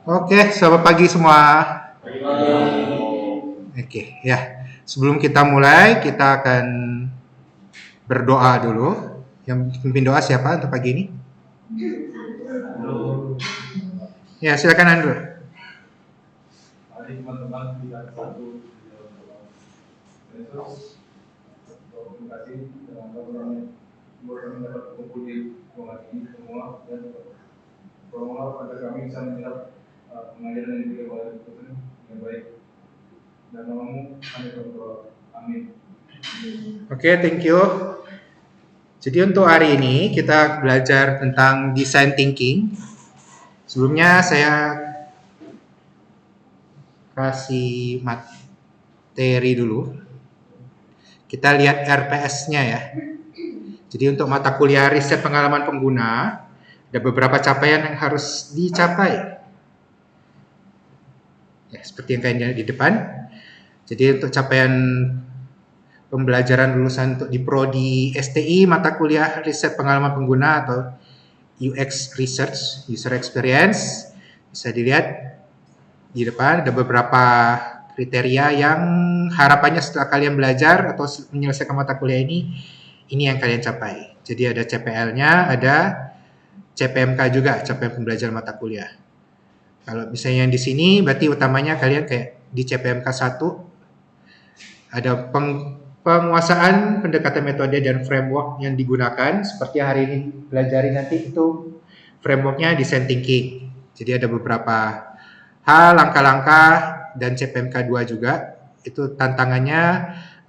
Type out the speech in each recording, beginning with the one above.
Oke, selamat pagi semua. Oke, ya. Sebelum kita mulai, kita akan berdoa dulu. Yang pimpin doa siapa untuk pagi ini? Ya, silakan Andrew. Mari teman-teman kita satu di dalam doa. Yesus, terima kasih dengan Tuhan buat kami dapat berkumpul di ruangan ini semua dan tolonglah pada kami bisa melihat pengajaran yang diberikan oleh Tuhan yang baik dan namamu kami berdoa. Amin. Oke, thank you. Jadi untuk hari ini kita belajar tentang design thinking. Sebelumnya saya kasih materi dulu. Kita lihat RPS-nya ya. Jadi untuk mata kuliah riset pengalaman pengguna, ada beberapa capaian yang harus dicapai. Ya, seperti yang kalian lihat di depan. Jadi untuk capaian pembelajaran lulusan untuk di prodi STI mata kuliah riset pengalaman pengguna atau UX Research User Experience, bisa dilihat di depan ada beberapa kriteria yang harapannya setelah kalian belajar atau menyelesaikan mata kuliah ini yang kalian capai. Jadi ada CPL-nya, ada CPMK juga, capaian pembelajaran mata kuliah. Kalau misalnya yang di sini berarti utamanya kalian kayak di CPMK 1 ada penguasaan pendekatan metode dan framework yang digunakan seperti hari ini pelajari nanti itu frameworknya design thinking. Jadi ada beberapa hal, langkah-langkah dan CPMK 2 juga itu tantangannya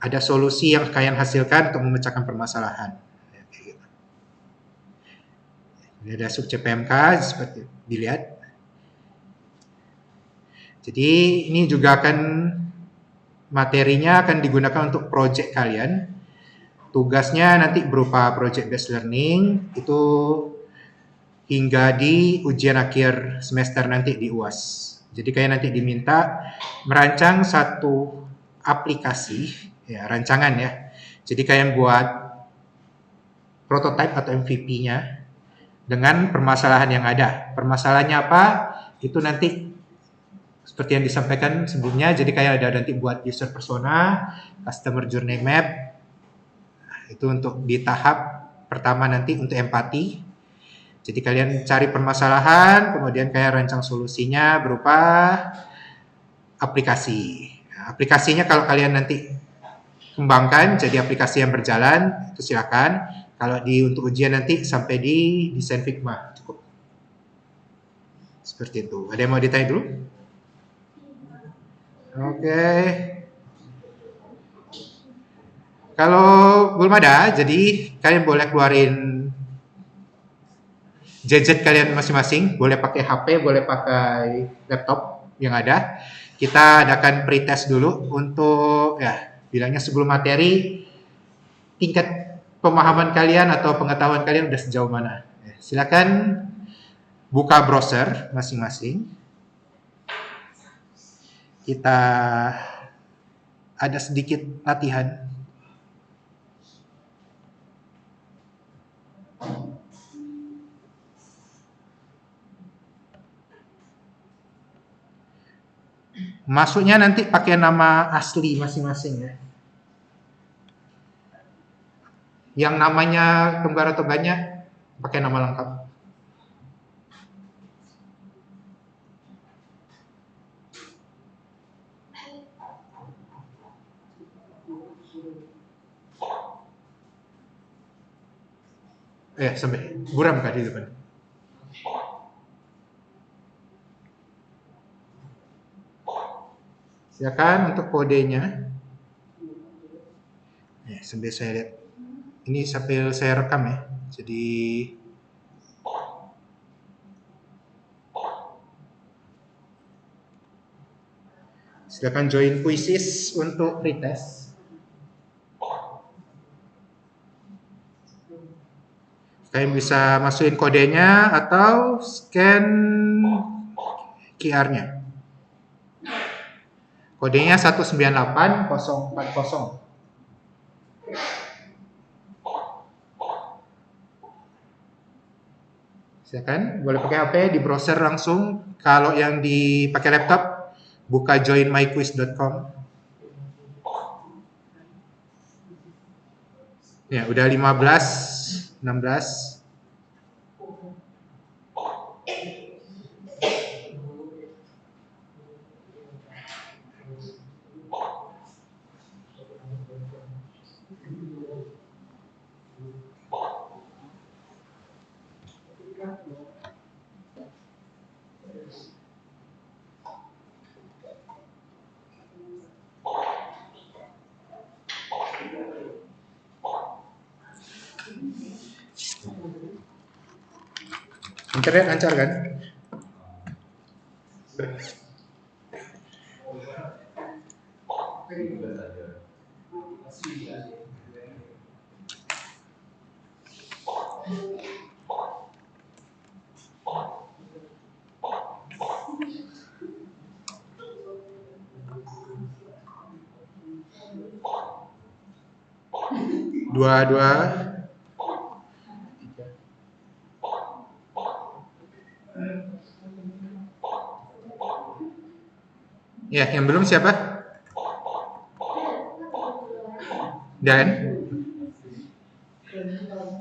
ada solusi yang kalian hasilkan untuk memecahkan permasalahan. Ini ada sub CPMK seperti dilihat. Jadi ini juga akan materinya akan digunakan untuk project kalian. Tugasnya nanti berupa project based learning itu hingga di ujian akhir semester nanti di UAS. Jadi kayak nanti diminta merancang satu aplikasi, ya rancangan ya. Jadi kalian buat prototype atau MVP-nya dengan permasalahan yang ada. Permasalahannya apa? Itu nanti seperti yang disampaikan sebelumnya. Jadi kayak ada nanti buat user persona, customer journey map. Itu untuk di tahap pertama nanti untuk empati. Jadi kalian cari permasalahan, kemudian kayak rancang solusinya berupa aplikasi. Nah, aplikasinya kalau kalian nanti kembangkan jadi aplikasi yang berjalan, itu silakan. Kalau untuk ujian nanti sampai di desain Figma cukup. Seperti itu. Ada yang mau ditanya dulu? Oke. Kalau belum ada, jadi kalian boleh keluarin gadget kalian masing-masing. Boleh pakai HP, boleh pakai laptop yang ada. Kita adakan pretest dulu untuk ya bilangnya sebelum materi tingkat pemahaman kalian atau pengetahuan kalian udah sejauh mana. Silakan buka browser masing-masing. Kita ada sedikit latihan. Masuknya nanti pakai nama asli masing-masing ya. Yang namanya kembar atau banyak pakai nama lengkap. Sampai buram kah di depan? Silakan untuk kodenya. Sambil saya lihat. Ini sambil saya rekam ya. Jadi silakan join quizzes untuk pretest. Kalian bisa masukin kodenya atau scan QR-nya. Kodenya 198040. Silakan, boleh pakai HP, di browser langsung. Kalau yang dipakai laptop, buka joinmyquiz.com. Ya, udah 15, 16. Internet lancar kan? Dua. Ya, yang belum siapa? Dan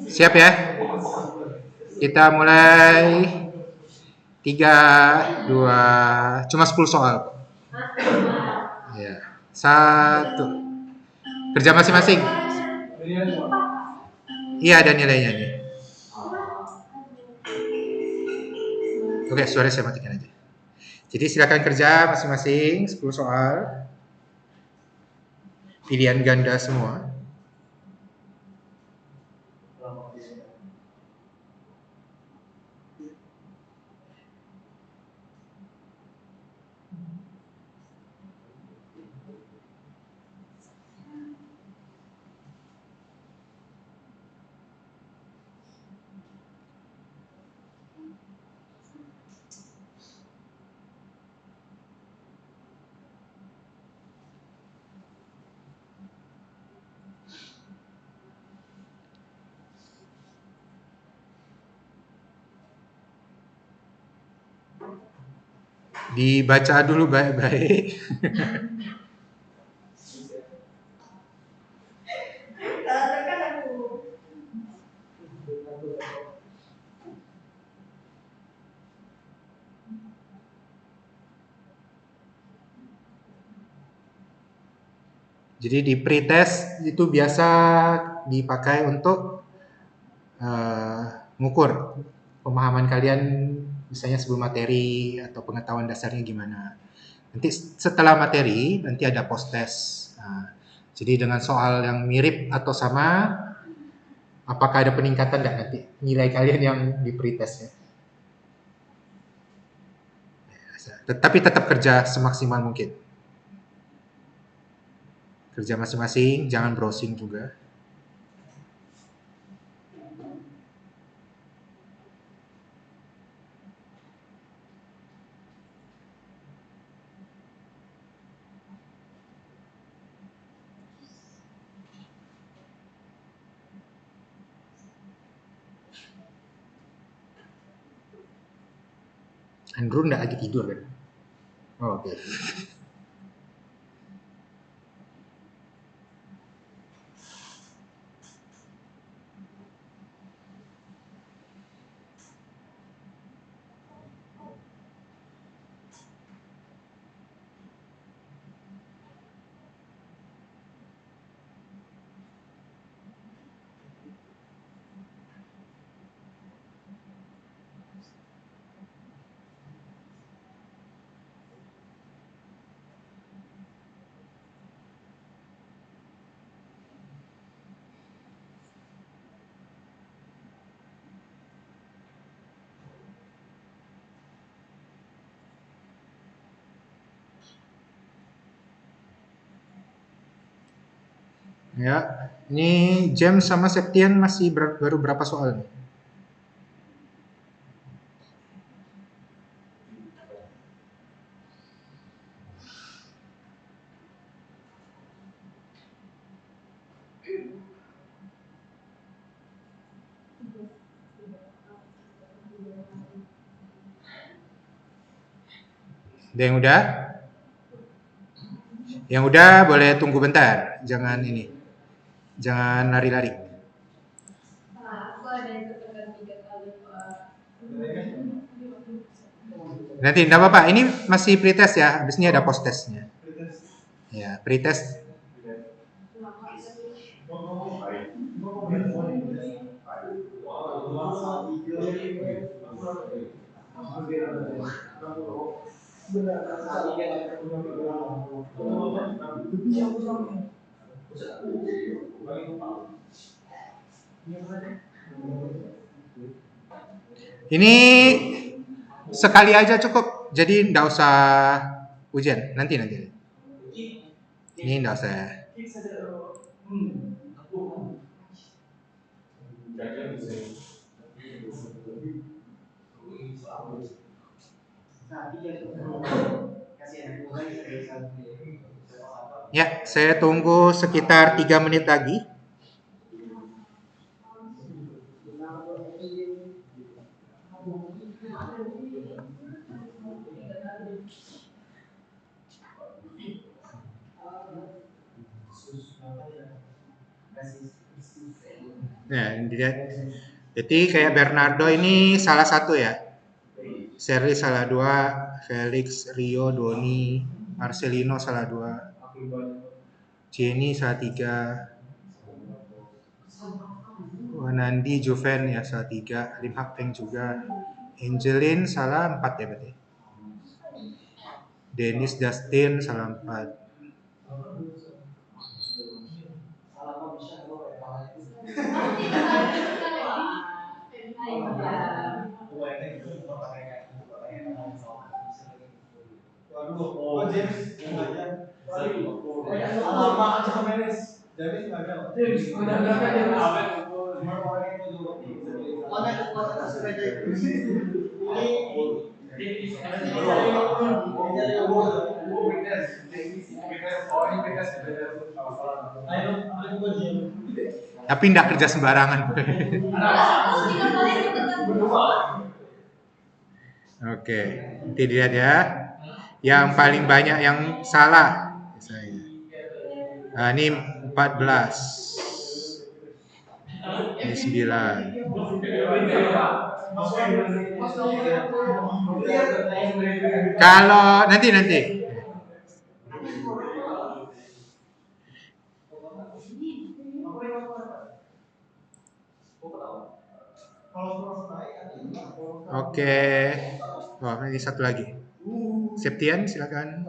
siap ya? Kita mulai 3, 2, cuma 10 soal. Ya. 1. Kerja masing-masing. Iya, ada nilainya nih. Oke, suara saya matikan aja. Jadi silakan kerja masing-masing 10 soal. Pilihan ganda semua. Dibaca dulu baik-baik. Jadi di pretest itu biasa dipakai untuk mengukur pemahaman kalian, misalnya sebelum materi atau pengetahuan dasarnya gimana. Nanti setelah materi nanti ada post test. Nah, jadi dengan soal yang mirip atau sama, apakah ada peningkatan nggak nanti nilai kalian yang di pretestnya? Tetapi tetap kerja semaksimal mungkin. Kerja masing-masing, jangan browsing juga. Andrew nggak lagi tidur kan? Oh, oke. Ya, ini James sama Septian masih baru berapa soal nih? Ada yang udah? Yang udah boleh tunggu bentar. Jangan ini. Jangan lari-lari. Nanti enggak apa-apa. Ini masih pretest ya. Habis ini ada post testnya. Ya, pretest. Ini sekali aja cukup. Jadi enggak usah ujian. Nanti. Ini enggak usah. Ya, saya tunggu sekitar 3 menit lagi. Nah, ini dilihat. Jadi kayak Bernardo ini salah satu ya. Serly salah 2, Felix, Rio, Doni, Marcelino salah 2, Jenny salah 3, Nandi, Juven ya salah 3, Lim Hak Peng juga, Angelin salah 4 ya berarti. Dennis Justin salah 4. Tapi tidak kerja sembarangan. Oke, nanti dilihat ya. Yang paling banyak yang salah. Nah, ini 14. Ini 9. Kalau nanti. Oke. Oh, ini satu lagi. Septian, silakan.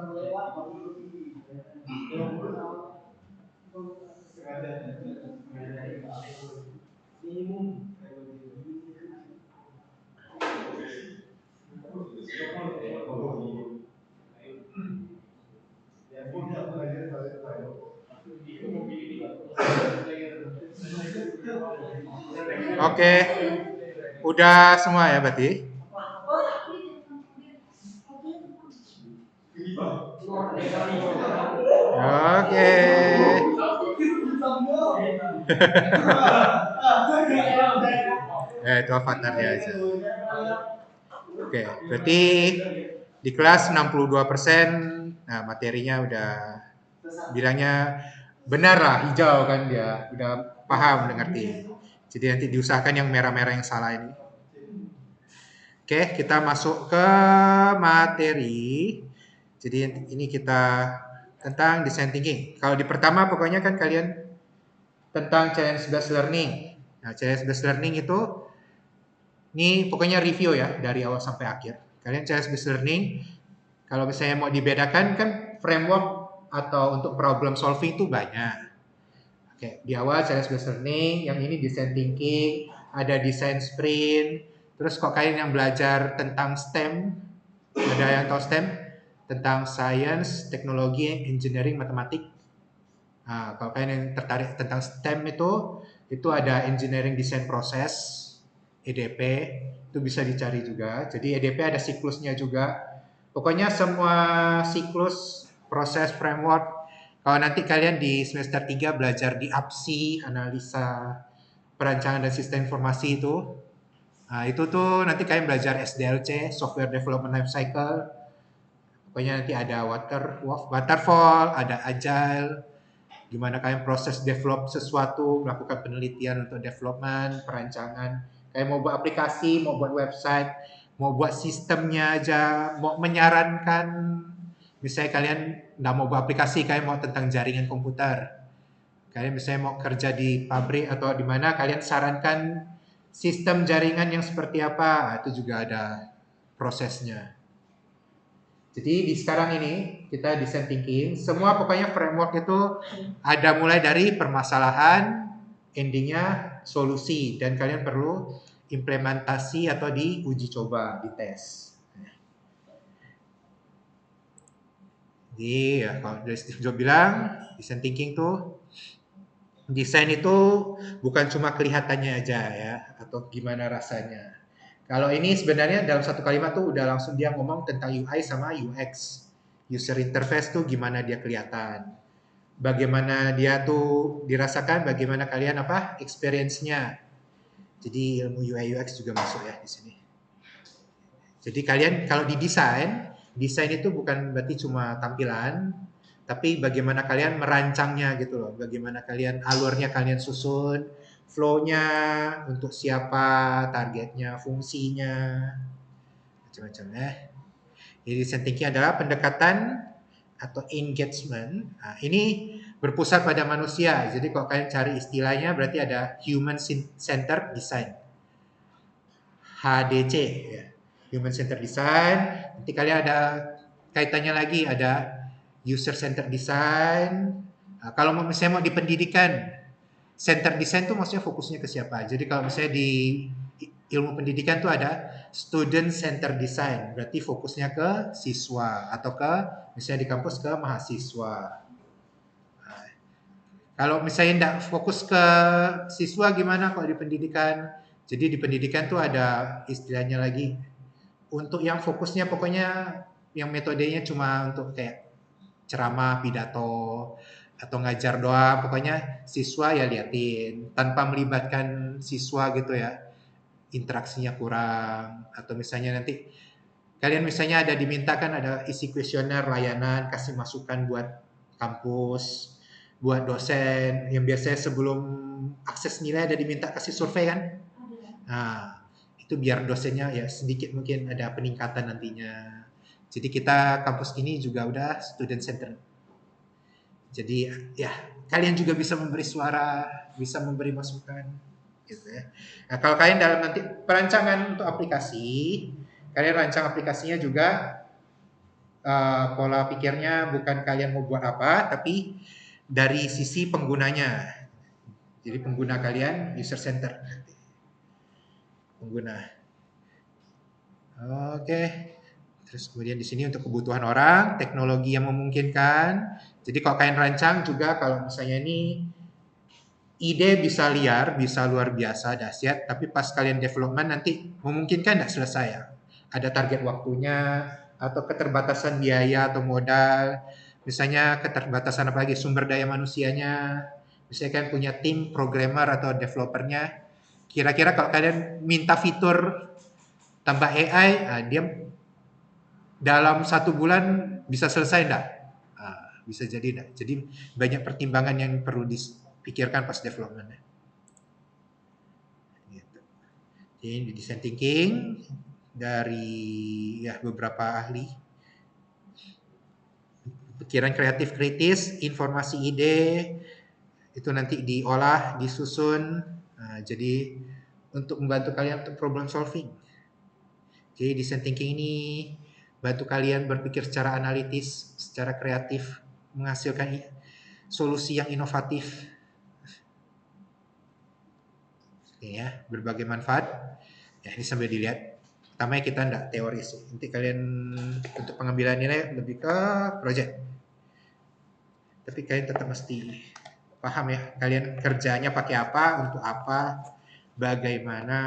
Oke. Udah semua ya berarti? Oke. Itu avatarnya aja. Oke, berarti di kelas 62%, nah materinya udah bilangnya benar lah, hijau kan dia, udah paham, udah ngerti. Jadi nanti diusahakan yang merah-merah yang salah ini. Oke, kita masuk ke materi. Jadi ini kita tentang design thinking. Kalau di pertama pokoknya kan kalian tentang challenge based learning. Nah, challenge based learning itu ini pokoknya review ya dari awal sampai akhir. Kalian challenge based learning kalau misalnya mau dibedakan kan framework atau untuk problem solving itu banyak. Oke, di awal challenge based learning, yang ini design thinking, ada design sprint. Terus kok kalian yang belajar tentang STEM, ada yang tahu STEM? Tentang science, teknologi, engineering, matematik. Nah, kalau kalian yang tertarik tentang STEM itu ada engineering design process, EDP, itu bisa dicari juga. Jadi EDP ada siklusnya juga. Pokoknya semua siklus, proses, framework. Kalau nanti kalian di semester 3 belajar di APSI, analisa perancangan dan sistem informasi itu. Nah, itu tuh nanti kalian belajar SDLC, Software Development Life Cycle. Pokoknya nanti ada waterfall, ada agile, gimana kalian proses develop sesuatu, melakukan penelitian untuk development, perancangan. Kayak mau buat aplikasi, mau buat website, mau buat sistemnya aja, mau menyarankan, misalnya kalian nggak mau buat aplikasi, kalian mau tentang jaringan komputer. Kalian misalnya mau kerja di pabrik atau di mana, kalian sarankan sistem jaringan yang seperti apa, itu juga ada prosesnya. Jadi di sekarang ini kita design thinking, semua pokoknya framework itu ada mulai dari permasalahan, endingnya solusi, dan kalian perlu implementasi atau diuji coba, dites. Jadi ya kalau dari Steve Jobs bilang, design thinking tuh desain itu bukan cuma kelihatannya aja ya, atau gimana rasanya. Kalau ini sebenarnya dalam satu kalimat tuh udah langsung dia ngomong tentang UI sama UX. User interface tuh gimana dia kelihatan. Bagaimana dia tuh dirasakan, bagaimana kalian apa experience-nya. Jadi ilmu UI UX juga masuk ya di sini. Jadi kalian kalau didesain, desain itu bukan berarti cuma tampilan, tapi bagaimana kalian merancangnya gitu loh. Bagaimana kalian alurnya kalian susun, flow-nya untuk siapa, targetnya, fungsinya, macam-macam ya. Jadi design thinking adalah pendekatan atau engagement. Nah, ini berpusat pada manusia. Jadi kalau kalian cari istilahnya berarti ada human centered design. HDC ya. Human centered design. Nanti kalian ada kaitannya lagi ada user centered design. Nah, kalau misalnya mau di pendidikan, center design tuh maksudnya fokusnya ke siapa? Jadi kalau misalnya di ilmu pendidikan tuh ada student center design, berarti fokusnya ke siswa atau ke misalnya di kampus ke mahasiswa. Nah, kalau misalnya tidak fokus ke siswa gimana kalau di pendidikan? Jadi di pendidikan tuh ada istilahnya lagi untuk yang fokusnya pokoknya yang metodenya cuma untuk kayak ceramah, pidato atau ngajar doang, pokoknya siswa ya liatin tanpa melibatkan siswa gitu ya. Interaksinya kurang atau misalnya nanti kalian misalnya ada dimintakan ada isi kuesioner layanan kasih masukan buat kampus buat dosen yang biasanya sebelum akses nilai ada diminta kasih survei kan. Nah, itu biar dosennya ya sedikit mungkin ada peningkatan nantinya. Jadi kita kampus ini juga udah student center. Jadi ya kalian juga bisa memberi suara, bisa memberi masukan gitu ya. Nah, kalau kalian dalam nanti perancangan untuk aplikasi, kalian rancang aplikasinya juga pola pikirnya bukan kalian mau buat apa, tapi dari sisi penggunanya. Jadi pengguna kalian user center nanti. Pengguna. Oke. Terus kemudian di sini untuk kebutuhan orang, teknologi yang memungkinkan. Jadi kalau kalian rancang juga kalau misalnya ini ide bisa liar, bisa luar biasa, dahsyat, tapi pas kalian development nanti memungkinkan tidak selesai ya. Ada target waktunya, atau keterbatasan biaya atau modal, misalnya keterbatasan apalagi sumber daya manusianya, misalnya kalian punya tim programmer atau developernya, kira-kira kalau kalian minta fitur tambah AI, dia dalam 1 bulan bisa selesai enggak? Bisa jadi enggak? Jadi banyak pertimbangan yang perlu dipikirkan pas development. Gitu. Jadi design thinking dari ya beberapa ahli. Pikiran kreatif kritis, informasi ide itu nanti diolah, disusun. Jadi untuk membantu kalian untuk problem solving. Jadi design thinking ini bantu kalian berpikir secara analitis, secara kreatif, menghasilkan solusi yang inovatif. Oke ya, berbagai manfaat. Ya ini sambil dilihat. Pertama kita enggak teori sih. Nanti kalian untuk pengambilan nilai lebih ke project. Tapi kalian tetap mesti paham ya, kalian kerjanya pakai apa, untuk apa, bagaimana,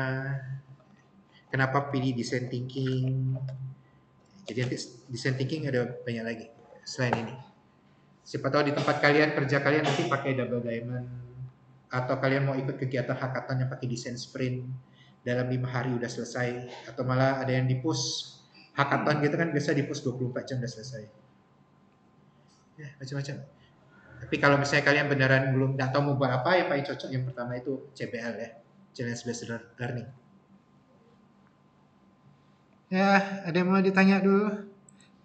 kenapa pilih design thinking. Jadi nanti design thinking ada banyak lagi selain ini. Siapa tahu di tempat kalian kerja kalian nanti pakai double diamond atau kalian mau ikut kegiatan hackathon yang pakai desain sprint dalam 5 hari udah selesai atau malah ada yang di push hackathon gitu kan biasa di post 24 jam udah selesai. Ya, macam-macam. Tapi kalau misalnya kalian beneran belum nggak tahu mau buat apa, yang paling cocok yang pertama itu CBL ya, Challenge Based Learning. Ya, ada yang mau ditanya dulu?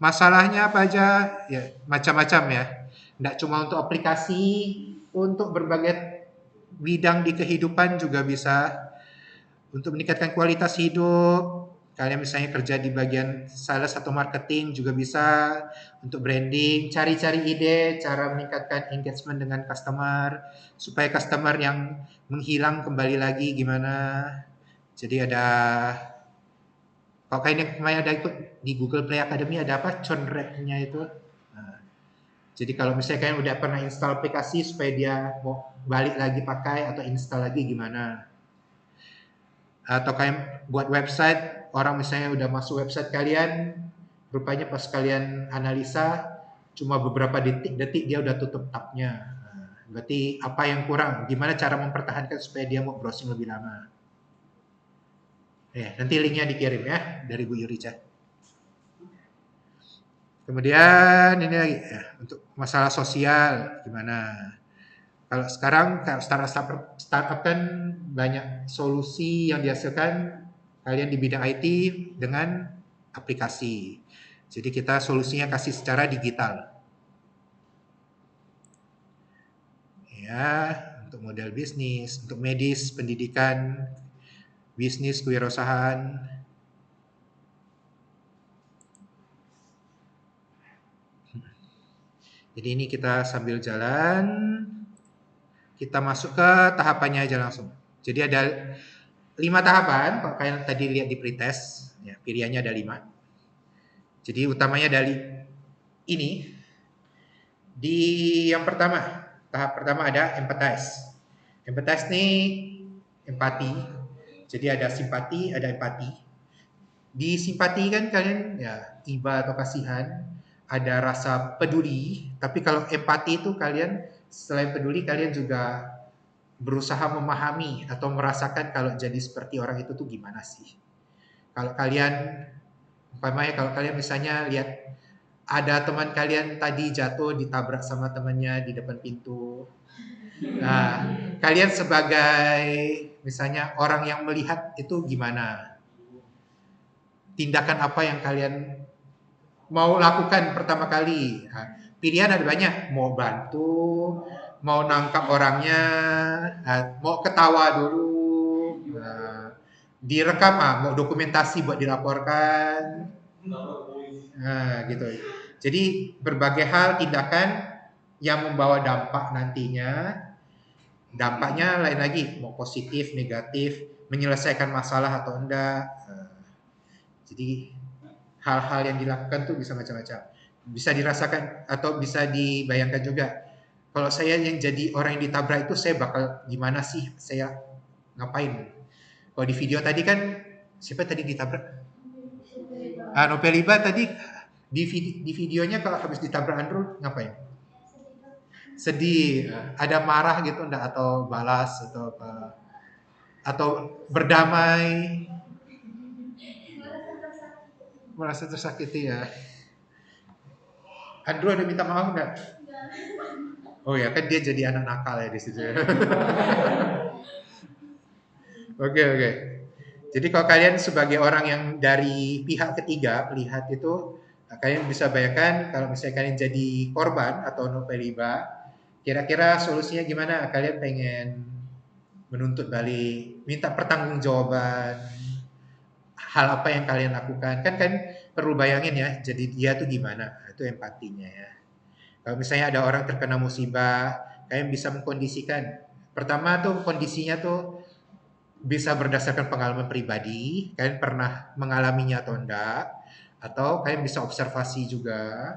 Masalahnya apa aja? Ya, macam-macam ya. Nggak cuma untuk aplikasi, untuk berbagai bidang di kehidupan juga bisa. Untuk meningkatkan kualitas hidup, kalian misalnya kerja di bagian sales atau marketing juga bisa. Untuk branding, cari-cari ide, cara meningkatkan engagement dengan customer, supaya customer yang menghilang kembali lagi gimana. Jadi ada, kalau kalian kemarin ada ikut di Google Play Academy ada apa? Conrek-nya itu. Nah, jadi kalau misalnya kalian udah pernah install aplikasi supaya dia mau balik lagi pakai atau install lagi gimana. Atau kalian buat website, orang misalnya udah masuk website kalian, rupanya pas kalian analisa cuma beberapa detik dia udah tutup tabnya. Nah, berarti apa yang kurang? Gimana cara mempertahankan supaya dia mau browsing lebih lama? Nanti linknya dikirim ya dari Bu Yurica. Kemudian ini lagi ya, untuk masalah sosial gimana? Kalau sekarang kalau startup kan banyak solusi yang dihasilkan kalian di bidang IT dengan aplikasi. Jadi kita solusinya kasih secara digital. Ya, untuk model bisnis, untuk medis, pendidikan, bisnis, kewirausahaan. Jadi ini kita sambil jalan, kita masuk ke tahapannya aja langsung. Jadi ada 5 tahapan, kalau kalian tadi lihat di pretest, ya, pilihannya ada 5. Jadi utamanya dari ini, di yang pertama, tahap pertama ada empathize. Empathize ini empati. Jadi ada simpati, ada empati. Di simpati kan kalian ya iba atau kasihan, ada rasa peduli. Tapi kalau empati itu kalian selain peduli kalian juga berusaha memahami atau merasakan kalau jadi seperti orang itu tuh gimana sih. Kalau kalian umpamanya kalau kalian misalnya lihat ada teman kalian tadi jatuh ditabrak sama temannya di depan pintu. Nah, kalian sebagai misalnya orang yang melihat itu gimana? Tindakan apa yang kalian mau lakukan pertama kali? Nah, pilihan ada banyak, mau bantu, mau nangkap orangnya, mau ketawa dulu, direkam, mau dokumentasi buat dilaporkan, gitu. Jadi berbagai hal tindakan yang membawa dampak nantinya. Dampaknya lain lagi, mau positif, negatif, menyelesaikan masalah atau enggak. Jadi hal-hal yang dilakukan tuh bisa macam-macam. Bisa dirasakan atau bisa dibayangkan juga. Kalau saya yang jadi orang yang ditabrak itu saya bakal gimana sih? Saya ngapain? Kalau di video tadi kan siapa tadi ditabrak? Nopeliba tadi di videonya kalau habis ditabrak Andrew ngapain? Sedih, ada marah gitu enggak atau balas atau apa? Atau berdamai, merasa tersakiti ya. Andrew ada minta maaf enggak? Oh ya kan dia jadi anak nakal ya di situ. Oke. Jadi kalau kalian sebagai orang yang dari pihak ketiga melihat itu, kalian bisa bayangkan kalau misalnya kalian jadi korban atau nopeliba, kira-kira solusinya gimana? Kalian pengen menuntut balik, minta pertanggungjawaban, hal apa yang kalian lakukan? Kan perlu bayangin ya, jadi dia tuh gimana? Itu empatinya ya. Kalau misalnya ada orang terkena musibah, kalian bisa mengkondisikan. Pertama tuh kondisinya tuh bisa berdasarkan pengalaman pribadi, kalian pernah mengalaminya atau enggak, atau kalian bisa observasi juga,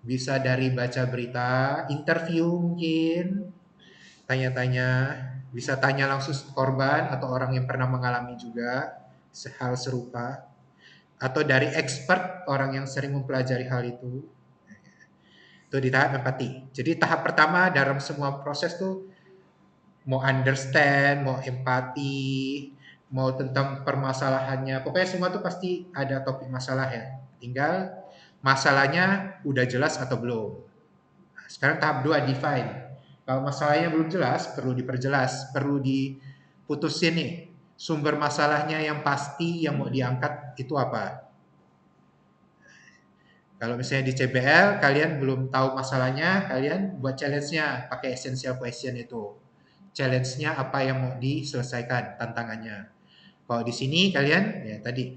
bisa dari baca berita, interview mungkin, tanya-tanya, bisa tanya langsung korban atau orang yang pernah mengalami juga hal serupa, atau dari expert orang yang sering mempelajari hal itu. Itu di tahap empati. Jadi tahap pertama dalam semua proses tuh mau understand, mau empati, mau tentang permasalahannya, pokoknya semua tuh pasti ada topik masalah ya. Tinggal masalahnya udah jelas atau belum. Nah, sekarang tahap 2 define. Kalau masalahnya belum jelas, perlu diperjelas, perlu diputusin nih. Sumber masalahnya yang pasti yang mau diangkat itu apa? Kalau misalnya di CBL kalian belum tahu masalahnya, kalian buat challenge-nya pakai essential question itu. Challenge-nya apa yang mau diselesaikan, tantangannya. Kalau di sini kalian ya tadi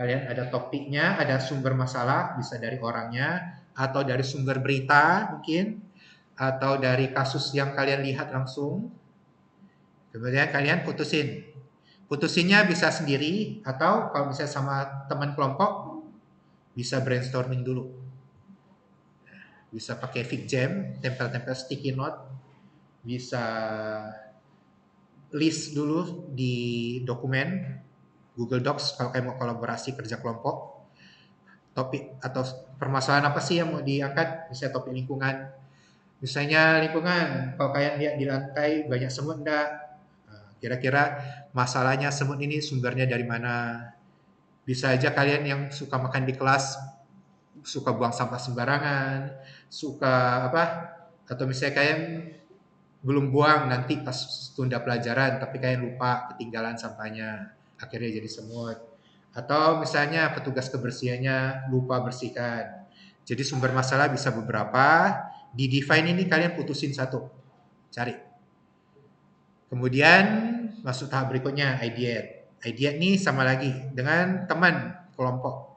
kalian ada topiknya, ada sumber masalah, bisa dari orangnya atau dari sumber berita mungkin atau dari kasus yang kalian lihat langsung. Kemudian kalian putusin. Putusinnya bisa sendiri atau kalau misalnya sama teman kelompok bisa brainstorming dulu. Bisa pakai Jam, tempel-tempel sticky note, bisa list dulu di dokumen Google Docs kalau kayak mau kolaborasi kerja kelompok. Topik atau permasalahan apa sih yang mau diangkat? Misalnya topik lingkungan. Misalnya lingkungan, kalau kalian lihat di lantai banyak semut enggak? Nah, kira-kira masalahnya semut ini sumbernya dari mana? Bisa aja kalian yang suka makan di kelas, suka buang sampah sembarangan, suka apa? Atau misalnya kalian belum buang nanti pas tunda pelajaran tapi kalian lupa ketinggalan sampahnya akhirnya jadi semut atau misalnya petugas kebersihannya lupa bersihkan jadi sumber masalah bisa beberapa di define ini kalian putusin satu cari kemudian masuk tahap berikutnya ideate ini sama lagi dengan teman kelompok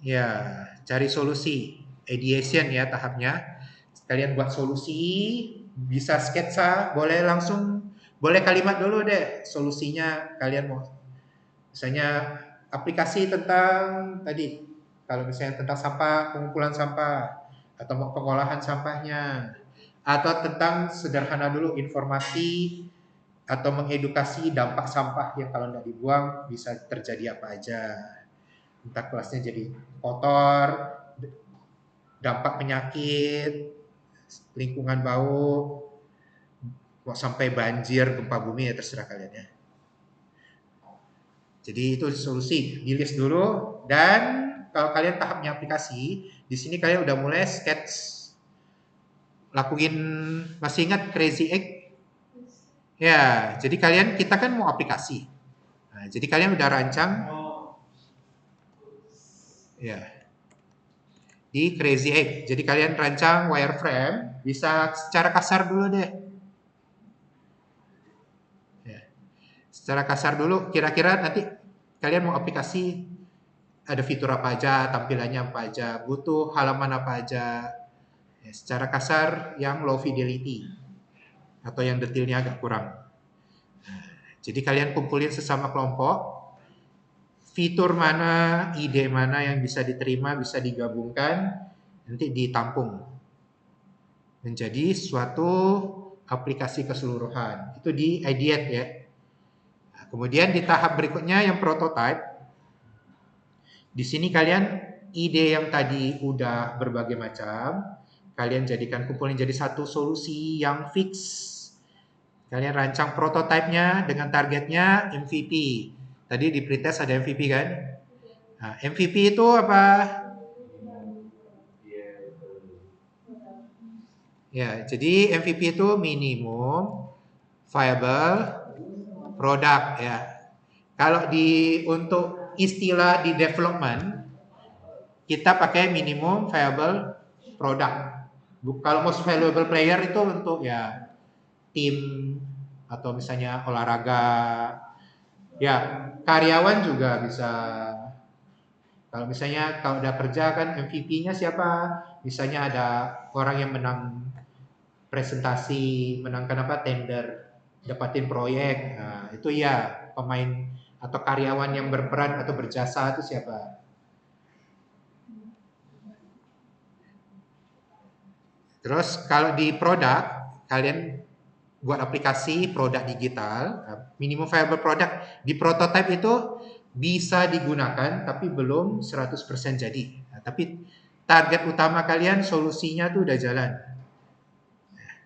ya cari solusi ideation ya tahapnya kalian buat solusi bisa sketsa boleh langsung boleh kalimat dulu deh solusinya kalian mau misalnya aplikasi tentang tadi kalau misalnya tentang sampah pengumpulan sampah atau mau pengolahan sampahnya atau tentang sederhana dulu informasi atau mengedukasi dampak sampah yang kalau tidak dibuang bisa terjadi apa aja entah kelasnya jadi kotor dampak penyakit lingkungan bau mau sampai banjir gempa bumi ya terserah kalian ya jadi itu solusi di list dulu dan kalau kalian tahapnya aplikasi di sini kalian udah mulai sketch lakuin masih ingat Crazy Egg ya jadi kalian kita kan mau aplikasi nah, jadi kalian udah rancang ya di Crazy Egg jadi kalian rancang wireframe bisa secara kasar dulu deh ya. Secara kasar dulu kira-kira nanti kalian mau aplikasi ada fitur apa aja, tampilannya apa aja, butuh halaman apa aja. Ya, secara kasar yang low fidelity atau yang detailnya agak kurang. Nah, jadi kalian kumpulin sesama kelompok, fitur mana, ide mana yang bisa diterima, bisa digabungkan, nanti ditampung menjadi suatu aplikasi keseluruhan. Itu di ideate ya. Nah, kemudian di tahap berikutnya yang prototype, di sini kalian ide yang tadi udah berbagai macam, kalian jadikan kumpulin jadi satu solusi yang fix. Kalian rancang prototipenya dengan targetnya MVP. Tadi di pretest ada MVP kan? Nah, MVP itu apa? Ya, jadi MVP itu minimum viable product ya. Kalau untuk istilah di development kita pakai minimum viable product. Kalau most valuable player itu untuk ya tim atau misalnya olahraga. Ya, karyawan juga bisa. Kalau misalnya kalau udah kerja kan MVP-nya siapa? Misalnya ada orang yang menang presentasi, menangkan apa tender, dapatin proyek. Nah, itu ya pemain atau karyawan yang berperan atau berjasa itu siapa? Terus kalau di produk, kalian buat aplikasi produk digital, minimum viable product di prototype itu bisa digunakan tapi belum 100% jadi. Nah, tapi target utama kalian solusinya tuh udah jalan.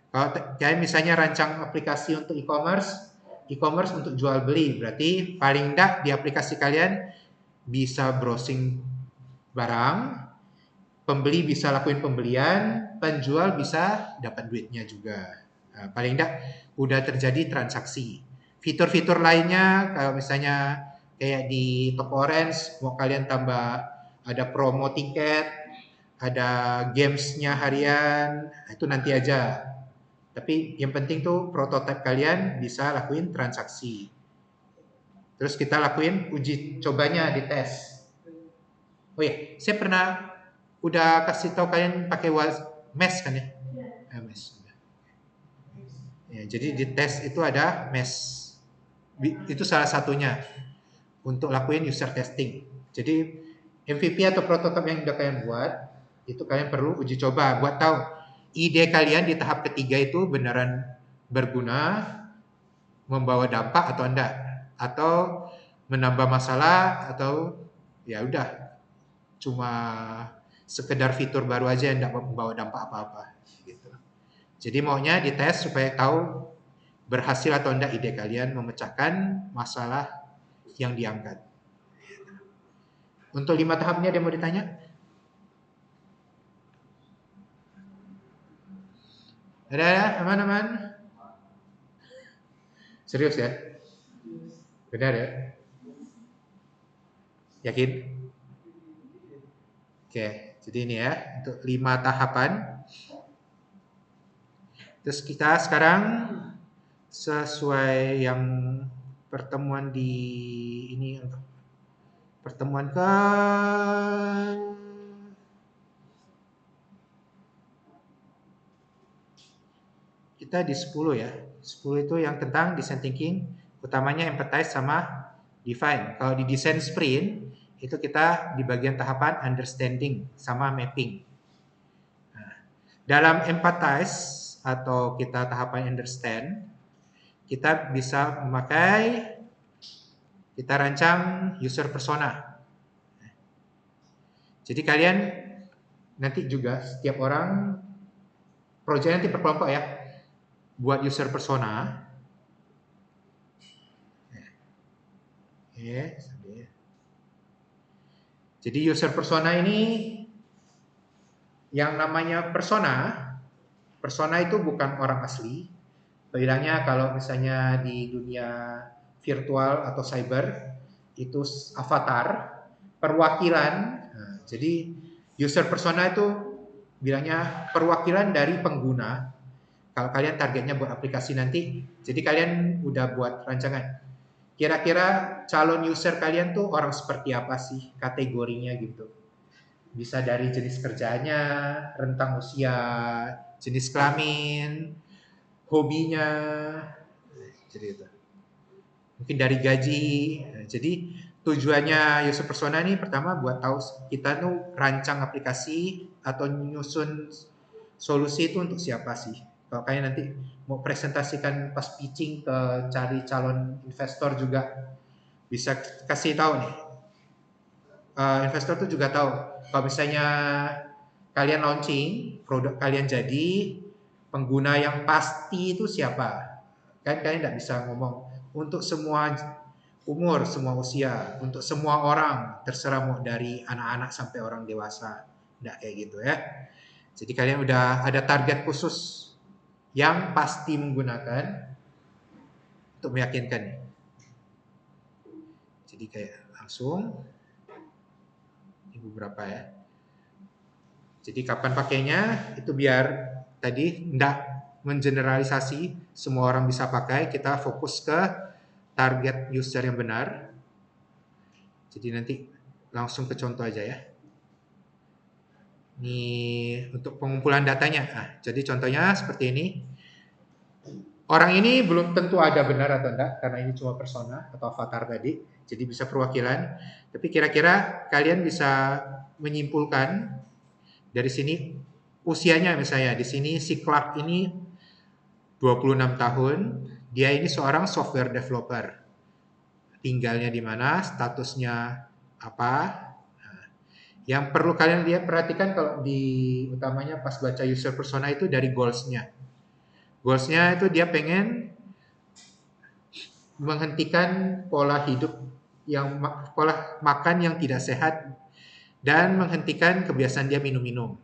Kalau kalian misalnya rancang aplikasi untuk e-commerce, e-commerce untuk jual beli. Berarti paling enggak di aplikasi kalian bisa browsing barang, pembeli bisa lakuin pembelian, penjual bisa dapat duitnya juga. Nah, paling enggak udah terjadi transaksi. Fitur-fitur lainnya kalau misalnya kayak di Toko Orange mau kalian tambah ada promo tiket, ada gamesnya harian, itu nanti aja. Tapi yang penting tuh prototipe kalian bisa lakuin transaksi. Terus kita lakuin uji cobanya di tes. Oh ya, saya pernah udah kasih tahu kalian pakai mesh kan ya? Mesh. Ya, jadi di tes itu ada mesh. Itu salah satunya untuk lakuin user testing. Jadi MVP atau prototipe yang udah kalian buat, itu kalian perlu uji coba buat tahu ide kalian di tahap ketiga itu beneran berguna, membawa dampak atau enggak, atau menambah masalah atau ya udah cuma sekedar fitur baru aja yang enggak membawa dampak apa-apa gitu. Jadi maunya dites supaya tahu berhasil atau enggak ide kalian memecahkan masalah yang diangkat. Untuk 5 tahapnya ada yang mau ditanya? Ada aman-aman? Serius ya? Benar ya? Yakin? Oke, jadi ini ya untuk 5 tahapan. Terus kita sekarang sesuai yang pertemuan di ini pertemuan ke kita di 10 ya. 10 itu yang tentang design thinking, utamanya empathize sama define. Kalau di design sprint itu kita di bagian tahapan understanding sama mapping. Nah, dalam empathize atau kita tahapan understand, kita bisa memakai kita rancang user persona. Jadi kalian nanti juga setiap orang proyeknya nanti per kelompok ya. Buat user persona. Jadi user persona ini yang namanya persona itu bukan orang asli. Bilangnya kalau misalnya di dunia virtual atau cyber itu avatar, perwakilan. Nah, jadi user persona itu bilangnya perwakilan dari pengguna. Kalau kalian targetnya buat aplikasi nanti, jadi kalian udah buat rancangan. Kira-kira calon user kalian tuh orang seperti apa sih kategorinya gitu. Bisa dari jenis kerjanya, rentang usia, jenis kelamin, hobinya, jadi itu. Mungkin dari gaji. Jadi tujuannya user persona ini pertama buat tahu kita tuh rancang aplikasi atau nyusun solusi itu untuk siapa sih. Kalau kalian nanti mau presentasikan pas pitching ke cari calon investor juga bisa kasih tahu nih. Investor tuh juga tahu kalau misalnya kalian launching produk kalian jadi pengguna yang pasti itu siapa. Kan kalian tidak bisa ngomong untuk semua umur, semua usia, untuk semua orang, terserah mau dari anak-anak sampai orang dewasa. Tidak kayak gitu ya. Jadi kalian udah ada target khusus yang pasti menggunakan untuk meyakinkan. Jadi kayak langsung ini beberapa ya. Jadi kapan pakainya itu biar tadi tidak mengeneralisasi semua orang bisa pakai, kita fokus ke target user yang benar. Jadi nanti langsung ke contoh aja ya. Ini untuk pengumpulan datanya. Nah, jadi contohnya seperti ini. Orang ini belum tentu ada benar atau enggak karena ini cuma persona atau avatar tadi. Jadi bisa perwakilan. Tapi kira-kira kalian bisa menyimpulkan dari sini usianya misalnya. Di sini si Clark ini 26 tahun. Dia ini seorang software developer. Tinggalnya di mana, statusnya apa. Nah, yang perlu kalian lihat perhatikan kalau di utamanya pas baca user persona itu dari goals-nya. Goals-nya itu dia pengen menghentikan pola hidup pola makan yang tidak sehat dan menghentikan kebiasaan dia minum-minum,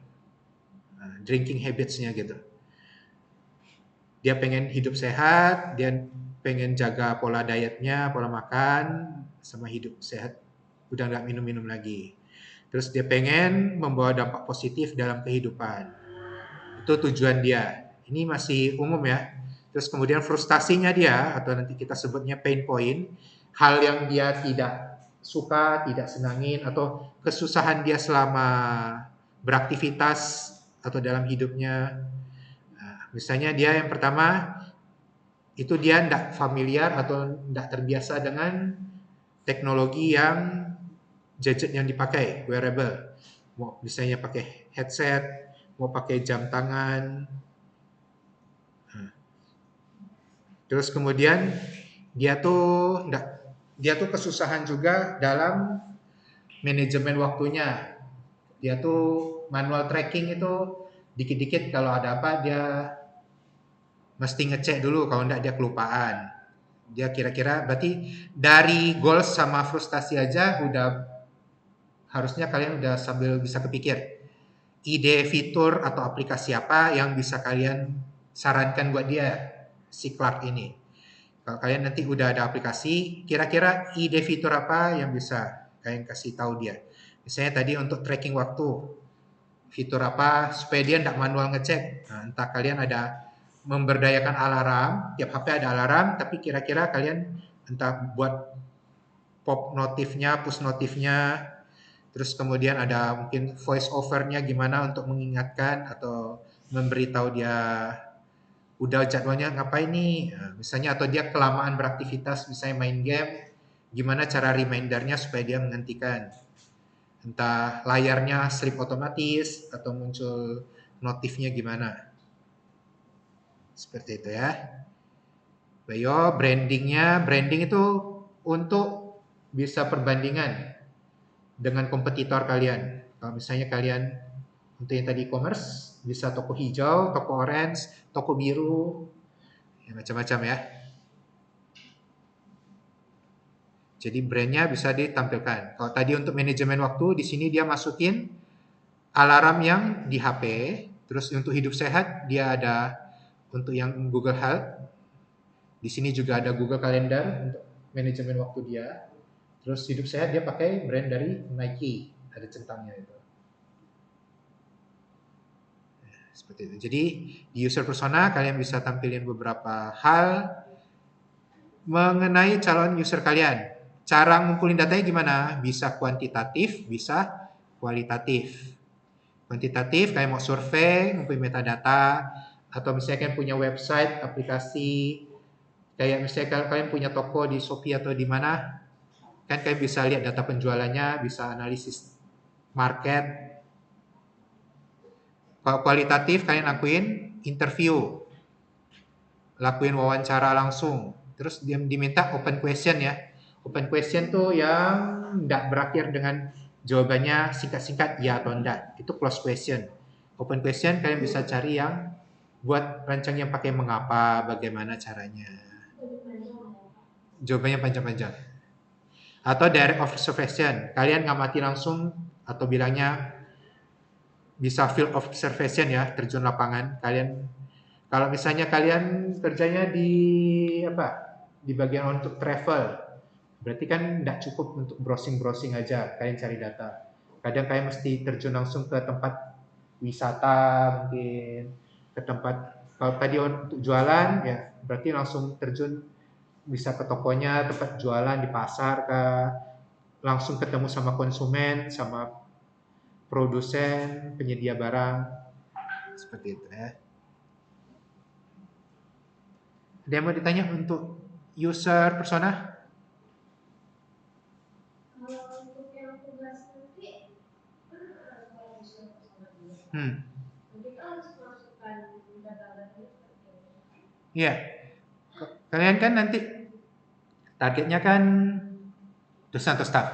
drinking habits-nya gitu. Dia pengen hidup sehat, dia pengen jaga pola dietnya, pola makan, sama hidup sehat. Udah nggak minum-minum lagi. Terus dia pengen membawa dampak positif dalam kehidupan. Itu tujuan dia. Ini masih umum ya. Terus kemudian frustasinya dia, atau nanti kita sebutnya pain point, hal yang dia tidak suka, tidak senangin, atau kesusahan dia selama beraktivitas atau dalam hidupnya. Misalnya dia yang pertama, itu dia tidak familiar atau tidak terbiasa dengan teknologi yang gadget yang dipakai, wearable. Mau misalnya pakai headset, mau pakai jam tangan. Terus kemudian dia tuh dia tuh kesusahan juga dalam manajemen waktunya. Dia tuh manual tracking itu dikit-dikit kalau ada apa dia mesti ngecek dulu, kalau enggak dia kelupaan. Dia kira-kira berarti dari goals sama frustasi aja udah harusnya kalian udah sambil bisa kepikir ide fitur atau aplikasi apa yang bisa kalian sarankan buat dia si Clark ini. Kalau kalian nanti udah ada aplikasi, kira-kira ide fitur apa yang bisa kalian kasih tahu dia. Misalnya tadi untuk tracking waktu, fitur apa supaya dia tidak manual ngecek. Nah, entah kalian ada memberdayakan alarm, tiap HP ada alarm, tapi kira-kira kalian entah buat pop notifnya, push notifnya, terus kemudian ada mungkin voice overnya gimana untuk mengingatkan atau memberitahu dia udah jadwalnya ngapain nih. Nah, misalnya atau dia kelamaan beraktivitas, misalnya main game, gimana cara remindernya supaya dia menghentikan. Entah layarnya sleep otomatis atau muncul notifnya gimana. Seperti itu ya. Bayo, branding itu untuk bisa perbandingan dengan kompetitor kalian. Kalau misalnya kalian untuk yang tadi e-commerce, bisa toko hijau, toko orange, toko biru, ya macam-macam ya. Jadi brandnya bisa ditampilkan. Kalau tadi untuk manajemen waktu, di sini dia masukin alarm yang di HP. Terus untuk hidup sehat, dia ada untuk yang Google Health. Di sini juga ada Google Calendar untuk manajemen waktu dia. Terus hidup sehat dia pakai brand dari Nike, ada centangnya itu. Seperti itu. Jadi di user persona kalian bisa tampilin beberapa hal mengenai calon user kalian. Cara ngumpulin datanya gimana? Bisa kuantitatif, bisa kualitatif. Kuantitatif kayak mau survei, ngumpulin metadata, atau misalnya kalian punya website, aplikasi, kayak misalnya kalian punya toko di Shopee atau di mana, kan kalian bisa lihat data penjualannya, bisa analisis market. Kalau kualitatif kalian lakuin interview, lakuin wawancara langsung. Terus dia diminta open question ya. Open question tuh yang tidak berakhir dengan jawabannya singkat-singkat ya atau enggak. Itu close question. Open question kalian bisa cari yang buat rancang yang pakai mengapa, bagaimana caranya. Jawabannya panjang-panjang. Atau direct observation. Kalian ngamati langsung atau bilangnya bisa field observation ya, terjun lapangan. Kalian kalau misalnya kalian kerjanya di apa? Di bagian untuk travel, berarti kan tidak cukup untuk browsing-browsing aja, kalian cari data. Kadang kalian mesti terjun langsung ke tempat wisata mungkin, ke tempat kalau tadi untuk jualan ya, berarti langsung terjun bisa ke tokonya, tempat jualan di pasar langsung ketemu sama konsumen, sama produsen, penyedia barang, seperti itu ya. Ada yang mau ditanya untuk user persona? Untuk yang tugas nanti, kalau user persona juga, kita harus masukkan data-datanya seperti apa? Iya. Kalian kan nanti targetnya kan dosen atau staff.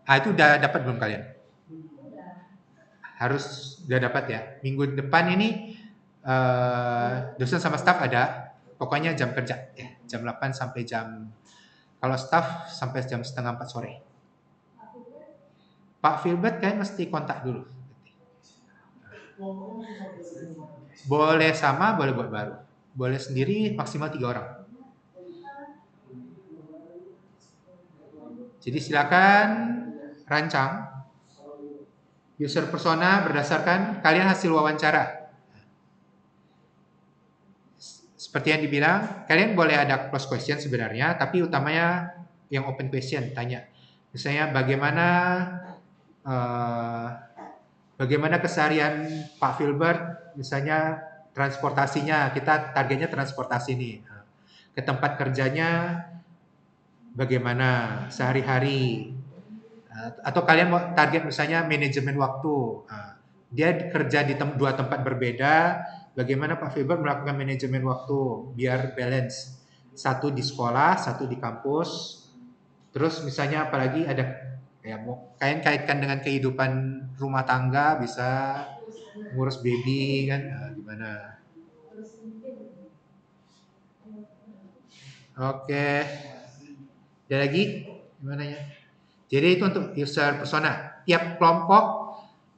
Itu udah dapat belum kalian? Udah. Harus udah dapat ya. Minggu depan ini dosen sama staff ada. Pokoknya jam kerja ya, jam 8 sampai jam Kalau staff sampai jam setengah 4 sore. Aku kan Pak Filbert kan mesti kontak dulu. Boleh sama, boleh buat baru. Boleh sendiri maksimal 3 orang. Jadi silakan rancang user persona berdasarkan kalian hasil wawancara. Seperti yang dibilang, kalian boleh ada close question sebenarnya, tapi utamanya yang open question, tanya. Misalnya eh, bagaimana keseharian Pak Filbert, misalnya transportasinya, kita targetnya transportasi nih. Ke tempat kerjanya bagaimana sehari-hari. Atau kalian mau target misalnya manajemen waktu. Dia kerja di dua tempat berbeda, bagaimana Pak Filbert melakukan manajemen waktu biar balance. Satu di sekolah, satu di kampus. Terus misalnya apalagi ada ya mau kalian kaitkan dengan kehidupan rumah tangga, bisa ngurus baby kan, gimana. Oke, ada lagi gimana ya? Jadi itu untuk user persona. Tiap kelompok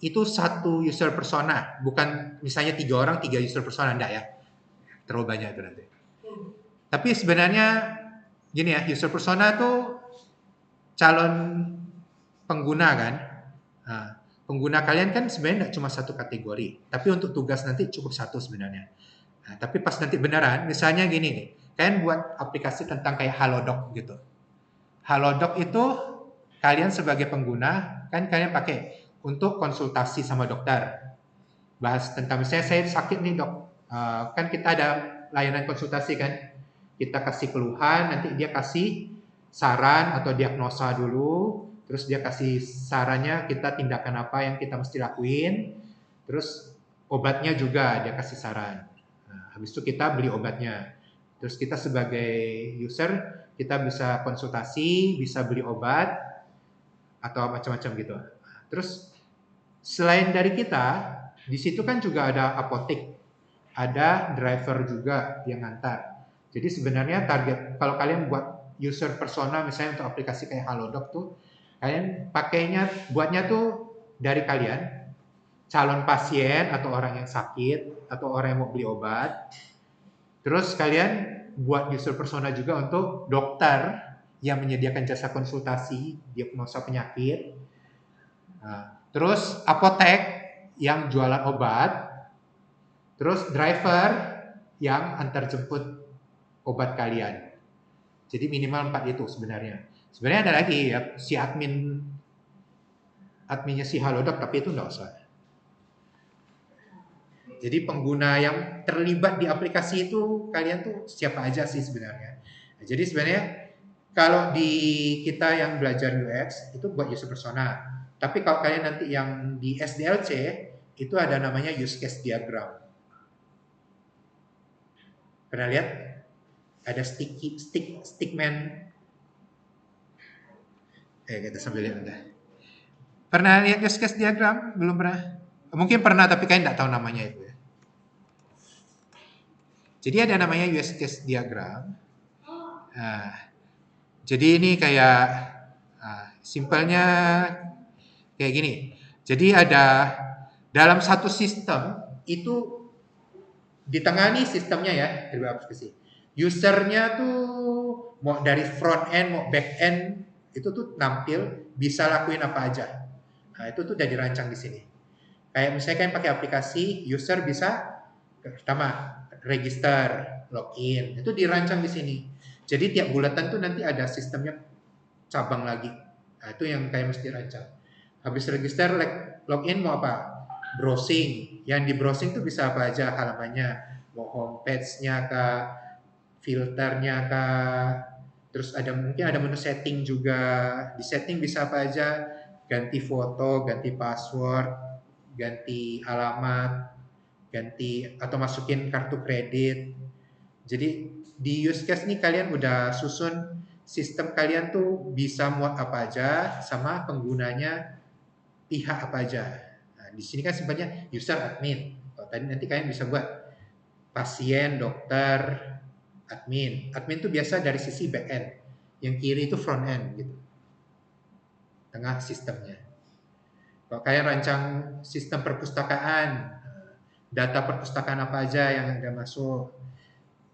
itu satu user persona, bukan misalnya 3 orang 3 user persona, enggak ya. Terlalu banyak itu nanti. Tapi sebenarnya gini ya, user persona tuh calon pengguna kan. Nah, pengguna kalian kan sebenarnya tidak cuma satu kategori, tapi untuk tugas nanti cukup satu sebenarnya. Nah, tapi pas nanti beneran, misalnya gini nih, kalian buat aplikasi tentang kayak Halodoc gitu. Halodoc itu kalian sebagai pengguna kan kalian pakai untuk konsultasi sama dokter. Bahas tentang misalnya saya sakit nih dok, kan kita ada layanan konsultasi kan, kita kasih keluhan, nanti dia kasih saran atau diagnosa dulu, terus dia kasih sarannya kita tindakan apa yang kita mesti lakuin, terus obatnya juga dia kasih saran. Nah, habis itu kita beli obatnya. Terus kita sebagai user kita bisa konsultasi, bisa beli obat atau macam-macam gitu. Terus selain dari kita, di situ kan juga ada apotek, ada driver juga yang ngantar. Jadi sebenarnya target kalau kalian buat user persona misalnya untuk aplikasi kayak Halodoc tuh, kalian buatnya tuh dari kalian, calon pasien atau orang yang sakit atau orang yang mau beli obat. Terus kalian buat user persona juga untuk dokter yang menyediakan jasa konsultasi, diagnosa penyakit. Nah, terus apotek yang jualan obat, terus driver yang antar jemput obat kalian. Jadi minimal 4 itu sebenarnya. Sebenarnya ada lagi ya si adminnya si Halodoc, tapi itu enggak usah. Jadi pengguna yang terlibat di aplikasi itu kalian tuh siapa aja sih sebenarnya. Nah, jadi sebenarnya kalau di kita yang belajar UX itu buat user persona. Tapi kalau kalian nanti yang di SDLC itu ada namanya use case diagram. Pernah lihat? Ada stickman. Kita sambil lihat bentar. Pernah lihat use case diagram? Belum pernah? Mungkin pernah tapi kalian nggak tahu namanya itu ya. Jadi ada namanya use case diagram. Nah, jadi ini kayak simpelnya kayak gini. Jadi ada dalam satu sistem itu ditengani sistemnya ya dari aplikasi. Usernya tuh mau dari front end mau back end itu tuh nampil bisa lakuin apa aja. Nah, itu tuh udah dirancang di sini. Kayak misalnya kalian pakai aplikasi, user bisa pertama register, login, itu dirancang di sini. Jadi tiap bulatan tuh nanti ada sistemnya cabang lagi. Nah, itu yang kalian mesti rancang. Habis register, login mau apa? Browsing. Yang di browsing tuh bisa apa aja halamannya. Mau homepage-nya kah, filternya kah, terus mungkin ada menu setting juga. Di setting bisa apa aja? Ganti foto, ganti password, ganti alamat, ganti atau masukin kartu kredit. Jadi di use case nih kalian udah susun sistem kalian tuh bisa muat apa aja sama penggunanya pihak apa aja. Nah, di sini kan simpelnya user admin. Tadi nanti kalian bisa buat pasien, dokter, admin. Admin tuh biasa dari sisi back end yang kiri itu front end gitu, tengah sistemnya. Kalau kalian rancang sistem perpustakaan, data perpustakaan apa aja yang ada masuk.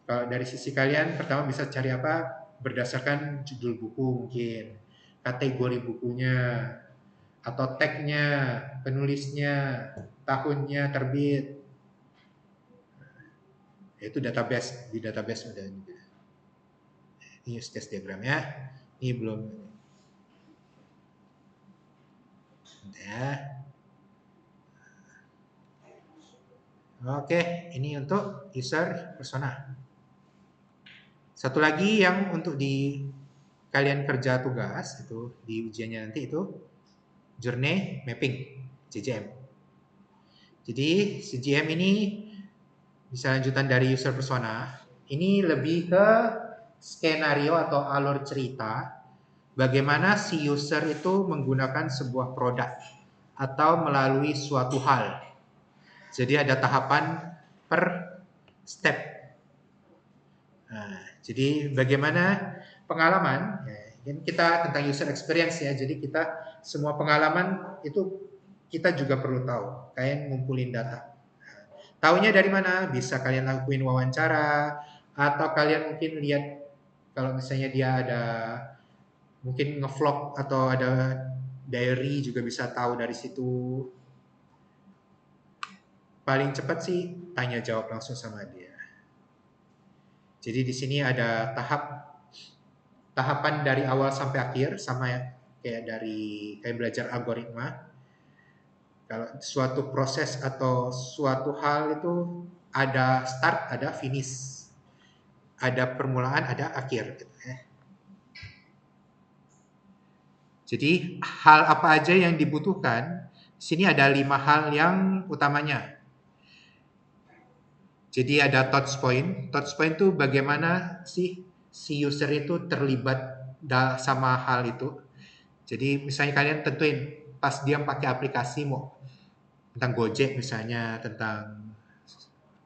Kalau dari sisi kalian, pertama bisa cari apa? Berdasarkan judul buku mungkin, kategori bukunya, atau tag-nya, penulisnya, tahunnya terbit. Itu database, di database udah juga. Ini use case diagram ya. Ini belum. Ya. Oke, ini untuk user persona. Satu lagi yang untuk di kalian kerja tugas itu di ujiannya nanti itu journey mapping JJM. Jadi CJM ini bisa lanjutan dari user persona. Ini lebih ke skenario atau alur cerita bagaimana si user itu menggunakan sebuah produk atau melalui suatu hal. Jadi ada tahapan per step. Nah, jadi bagaimana pengalaman? Ya, ini kita tentang user experience ya. Jadi kita semua pengalaman itu kita juga perlu tahu. Kalian ngumpulin data. Taunya dari mana? Bisa kalian lakuin wawancara atau kalian mungkin lihat kalau misalnya dia ada mungkin ngevlog atau ada diary juga bisa tahu dari situ. Paling cepat sih tanya jawab langsung sama dia. Jadi di sini ada tahapan dari awal sampai akhir sama ya kayak kayak belajar algoritma. Kalau suatu proses atau suatu hal itu ada start, ada finish. Ada permulaan, ada akhir gitu ya. Jadi hal apa aja yang dibutuhkan? Di sini ada 5 hal yang utamanya. Jadi ada touch point. Touch point itu bagaimana sih si user itu terlibat sama hal itu. Jadi misalnya kalian tentuin pas dia pakai aplikasi mau tentang Gojek misalnya, tentang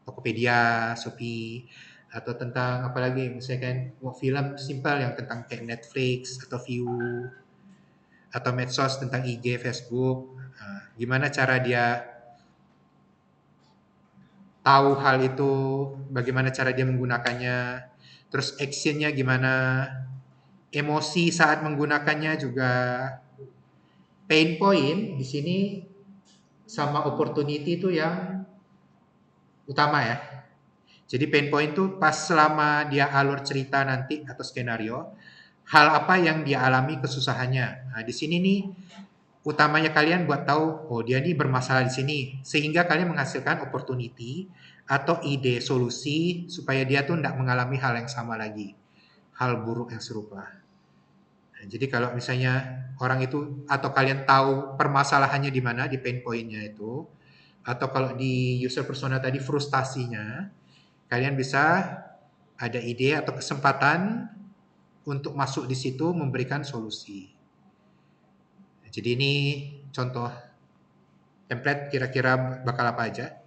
Tokopedia, Shopee, atau tentang apa lagi misalnya kan mau film simpel yang tentang kayak Netflix atau View atau medsos tentang IG, Facebook. Gimana cara dia tahu hal itu, bagaimana cara dia menggunakannya, terus actionnya gimana, emosi saat menggunakannya juga, pain point di sini sama opportunity itu yang utama ya. Jadi pain point itu pas selama dia alur cerita nanti atau skenario, hal apa yang dia alami kesusahannya. Nah, di sini nih utamanya kalian buat tahu, oh dia ini bermasalah di sini, sehingga kalian menghasilkan opportunity atau ide solusi supaya dia tuh tidak mengalami hal yang sama lagi, hal buruk yang serupa. Nah, jadi kalau misalnya orang itu atau kalian tahu permasalahannya di mana, di pain point-nya itu, atau kalau di user persona tadi frustasinya, kalian bisa ada ide atau kesempatan untuk masuk di situ memberikan solusi. Jadi ini contoh template kira-kira bakal apa aja.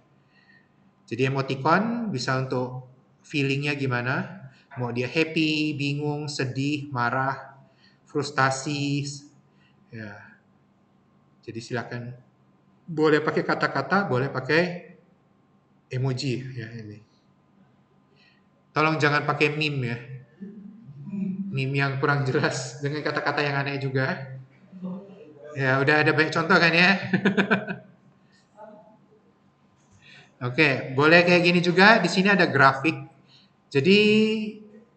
Jadi emoticon bisa untuk feelingnya gimana. Mau dia happy, bingung, sedih, marah, frustasi. Ya. Jadi silakan. Boleh pakai kata-kata, boleh pakai emoji ya ini. Tolong jangan pakai meme ya. Meme yang kurang jelas dengan kata-kata yang aneh juga. Ya udah ada banyak contoh kan ya. Oke, boleh kayak gini juga. Di sini ada grafik. Jadi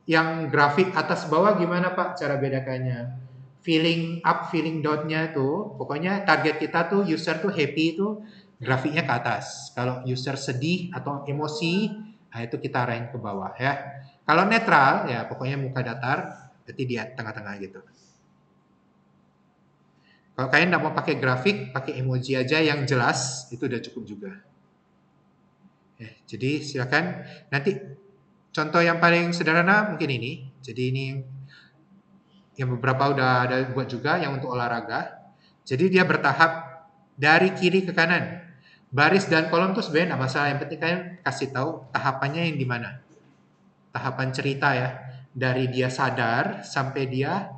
yang grafik atas bawah gimana Pak cara bedakannya? Feeling up, feeling down-nya tuh, pokoknya target kita tuh user tuh happy itu grafiknya ke atas. Kalau user sedih atau emosi, nah itu kita arahin ke bawah ya. Kalau netral ya pokoknya muka datar, berarti di tengah-tengah gitu. Kalau kalian nggak mau pakai grafik, pakai emoji aja yang jelas, itu udah cukup juga. Ya, jadi silakan nanti contoh yang paling sederhana mungkin ini. Jadi ini yang beberapa udah ada buat juga yang untuk olahraga. Jadi dia bertahap dari kiri ke kanan. Baris dan kolom tuh sebenarnya nggak masalah. Yang penting kalian kasih tahu tahapannya yang di mana. Tahapan cerita ya. dari dia sadar sampai dia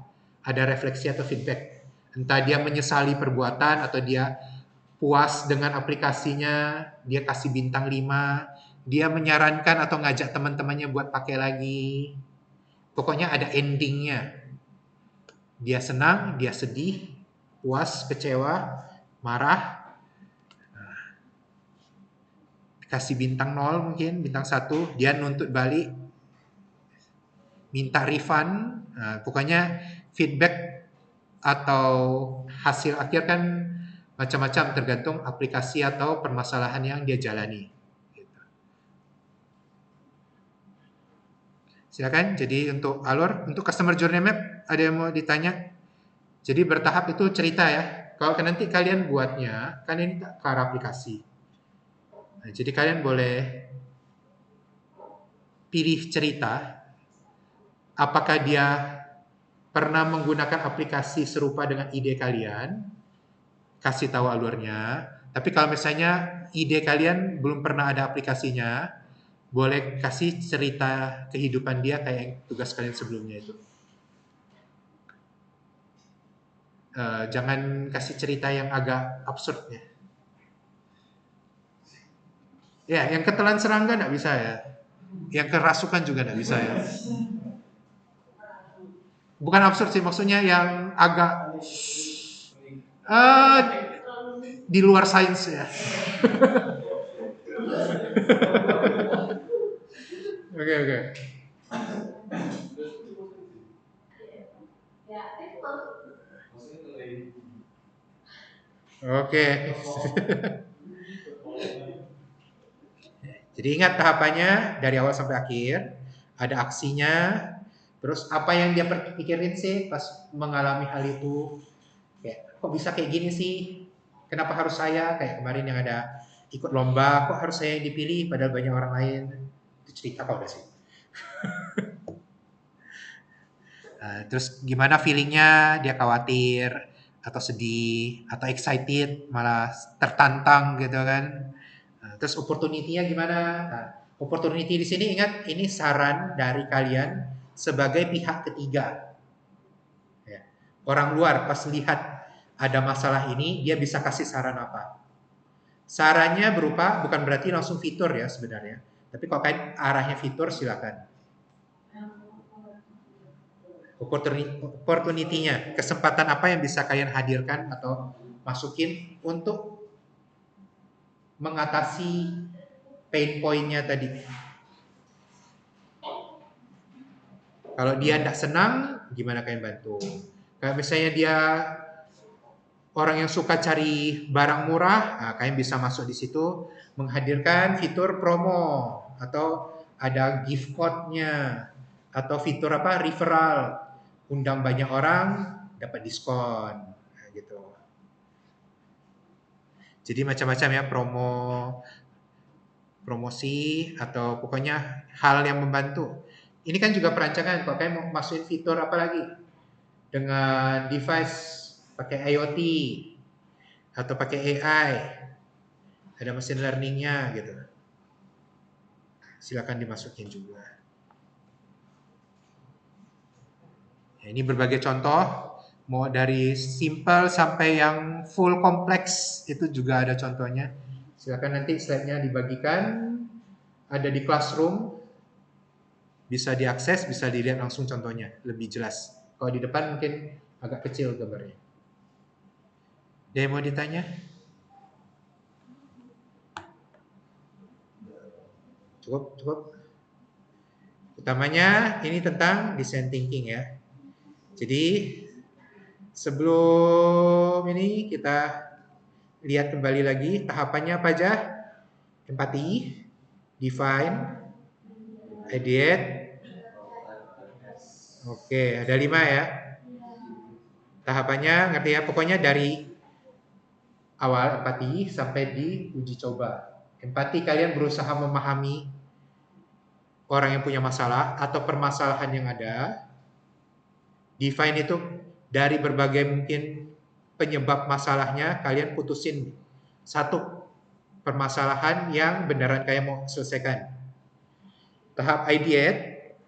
ada refleksi atau feedback. Entah dia menyesali perbuatan atau dia puas dengan aplikasinya, dia kasih bintang 5, dia menyarankan atau ngajak teman-temannya buat pakai lagi. Pokoknya ada endingnya. Dia senang, dia sedih, puas, kecewa, marah, kasih bintang 0 mungkin, bintang 1, dia nuntut balik, minta refund. Pokoknya feedback atau hasil akhir kan macam-macam tergantung aplikasi atau permasalahan yang dia jalani. Silakan. Jadi untuk alur, untuk customer journey map ada yang mau ditanya? Jadi bertahap itu cerita ya. Kalau nanti kalian buatnya, kan ini ke arah aplikasi. Nah, jadi kalian boleh pilih cerita. Apakah dia pernah menggunakan aplikasi serupa dengan ide kalian? Kasih tahu alurnya. Tapi kalau misalnya ide kalian belum pernah ada aplikasinya, boleh kasih cerita kehidupan dia kayak yang tugas kalian sebelumnya itu. Jangan kasih cerita yang agak absurd ya. Ya, yang ketelan serangga nggak bisa ya. Yang kerasukan juga nggak bisa ya. Bukan absurd sih, maksudnya yang agak di luar sains ya. Oke. Oke. Jadi ingat tahapannya dari awal sampai akhir, ada aksinya, terus apa yang dia pikirin sih pas mengalami hal itu. Kayak, kok bisa kayak gini sih? Kenapa harus saya? Kayak kemarin yang ada ikut lomba, kok harus saya yang dipilih padahal banyak orang lain. Itu cerita kok udah sih. Terus gimana feelingnya? Dia khawatir atau sedih atau excited, malah tertantang gitu kan. Terus opportunity-nya gimana? Nah, opportunity di sini ingat ini saran dari kalian sebagai pihak ketiga. Ya. Orang luar pas lihat ada masalah ini, dia bisa kasih saran apa? Sarannya berupa bukan berarti langsung fitur ya sebenarnya. Tapi kalau kalian arahnya fitur silakan. Opportunity-nya, kesempatan apa yang bisa kalian hadirkan atau masukin untuk mengatasi pain point-nya tadi. Kalau dia tidak senang, gimana kalian bantu? Kayak misalnya dia orang yang suka cari barang murah, nah, kalian bisa masuk di situ menghadirkan fitur promo atau ada gift code-nya atau fitur apa referral, undang banyak orang dapat diskon, nah, gitu. Jadi macam-macam ya promosi atau pokoknya hal yang membantu. Ini kan juga perancangan. Kalau kalian mau masukin fitur apa lagi dengan device pakai IoT atau pakai AI, ada machine learning-nya gitu. Silakan dimasukin juga. Ya, ini berbagai contoh, mau dari simple sampai yang full kompleks itu juga ada contohnya. Silakan nanti slide-nya dibagikan, ada di Classroom, bisa diakses, bisa dilihat langsung contohnya, lebih jelas. Kalau di depan mungkin agak kecil gambarnya. Ada yang mau ditanya? Cukup. Utamanya ini tentang design thinking ya. Jadi sebelum ini kita lihat kembali lagi tahapannya apa aja? Empati, define, ideate. Oke, ada 5 ya. Tahapannya ngerti ya? Pokoknya dari awal empati sampai di uji coba. Empati kalian berusaha memahami orang yang punya masalah atau permasalahan yang ada. Define itu dari berbagai mungkin penyebab masalahnya kalian putusin satu permasalahan yang beneran kalian mau selesaikan. Tahap ideate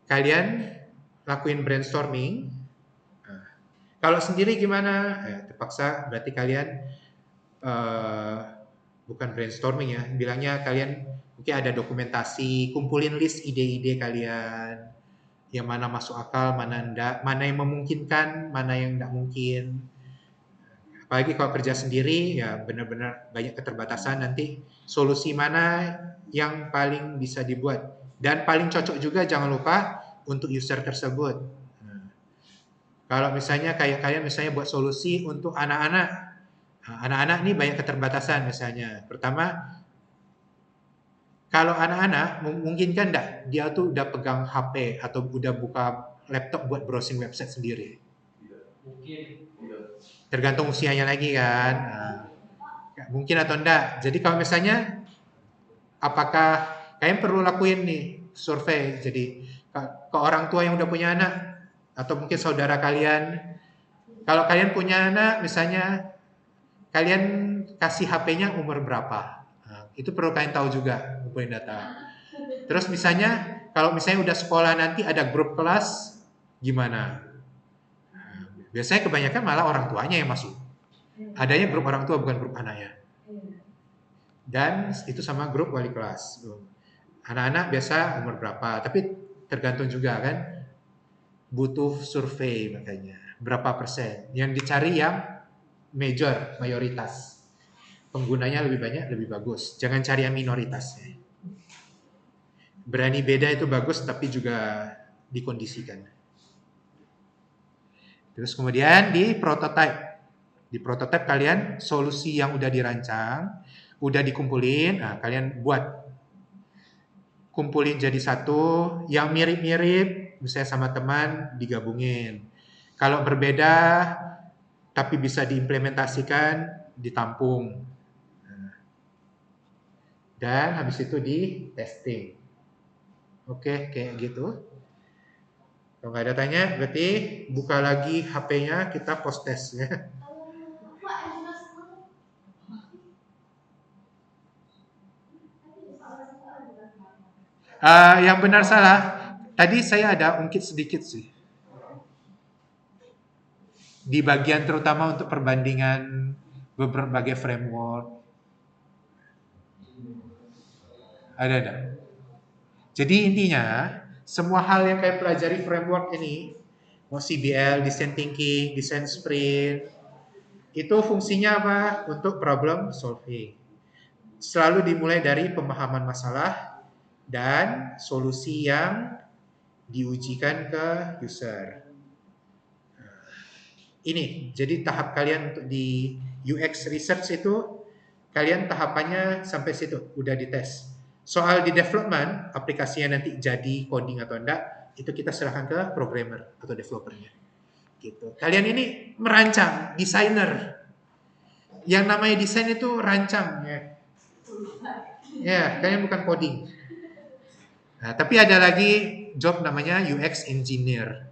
kalian lakuin brainstorming. Nah, kalau sendiri gimana? Terpaksa berarti kalian eh, bukan brainstorming ya, bilangnya kalian mungkin ada dokumentasi, kumpulin list ide-ide kalian, yang mana masuk akal, mana enggak, mana yang memungkinkan, mana yang enggak mungkin. Apalagi kalau kerja sendiri ya benar-benar banyak keterbatasan, nanti solusi mana yang paling bisa dibuat dan paling cocok juga jangan lupa untuk user tersebut. Nah, kalau misalnya kayak kalian misalnya buat solusi untuk anak-anak. Nah, anak-anak ini banyak keterbatasan misalnya. Pertama, kalau anak-anak mungkin kan enggak dia tuh udah pegang HP atau udah buka laptop buat browsing website sendiri. Tergantung usianya lagi kan. Nah, mungkin atau enggak. Jadi kalau misalnya apakah kalian perlu lakuin nih survei. Jadi ke orang tua yang udah punya anak atau mungkin saudara kalian. Kalau kalian punya anak misalnya kalian kasih HP-nya umur berapa? Nah, itu perlu kalian tahu juga ngumpulin data. Terus misalnya kalau misalnya udah sekolah nanti ada grup kelas gimana? Nah, biasanya kebanyakan malah orang tuanya yang masuk. Adanya grup orang tua bukan grup anaknya. Dan itu sama grup wali kelas. Anak-anak biasa umur berapa, tapi tergantung juga kan butuh survei makanya. Berapa persen? Yang dicari yang mayoritas. Penggunanya lebih banyak, lebih bagus. Jangan cari yang minoritas. Berani beda itu bagus, tapi juga dikondisikan. Terus kemudian di prototype. Di prototype kalian solusi yang udah dirancang, udah dikumpulin, nah kalian buat. Kumpulin jadi satu, yang mirip-mirip, misalnya sama teman, digabungin. Kalau berbeda, tapi bisa diimplementasikan, ditampung. Dan habis itu di testing. Oke, kayak gitu. Kalau nggak ada tanya, berarti buka lagi HP-nya, kita post test ya. Yang benar salah, tadi saya ada ungkit sedikit sih. Di bagian terutama untuk perbandingan berbagai framework. Ada. Jadi intinya, semua hal yang kalian pelajari framework ini, mau CBL, design thinking, design sprint, itu fungsinya apa? Untuk problem solving. Selalu dimulai dari pemahaman masalah dan solusi yang diujikan ke user. Ini, jadi tahap kalian untuk di UX research itu, kalian tahapannya sampai situ, udah dites. Soal di development, aplikasinya nanti jadi coding atau enggak, itu kita serahkan ke programmer atau developernya. Gitu. Kalian ini merancang, desainer. Yang namanya desain itu rancang ya. Ya, kalian bukan coding. Nah, tapi ada lagi job namanya UX engineer.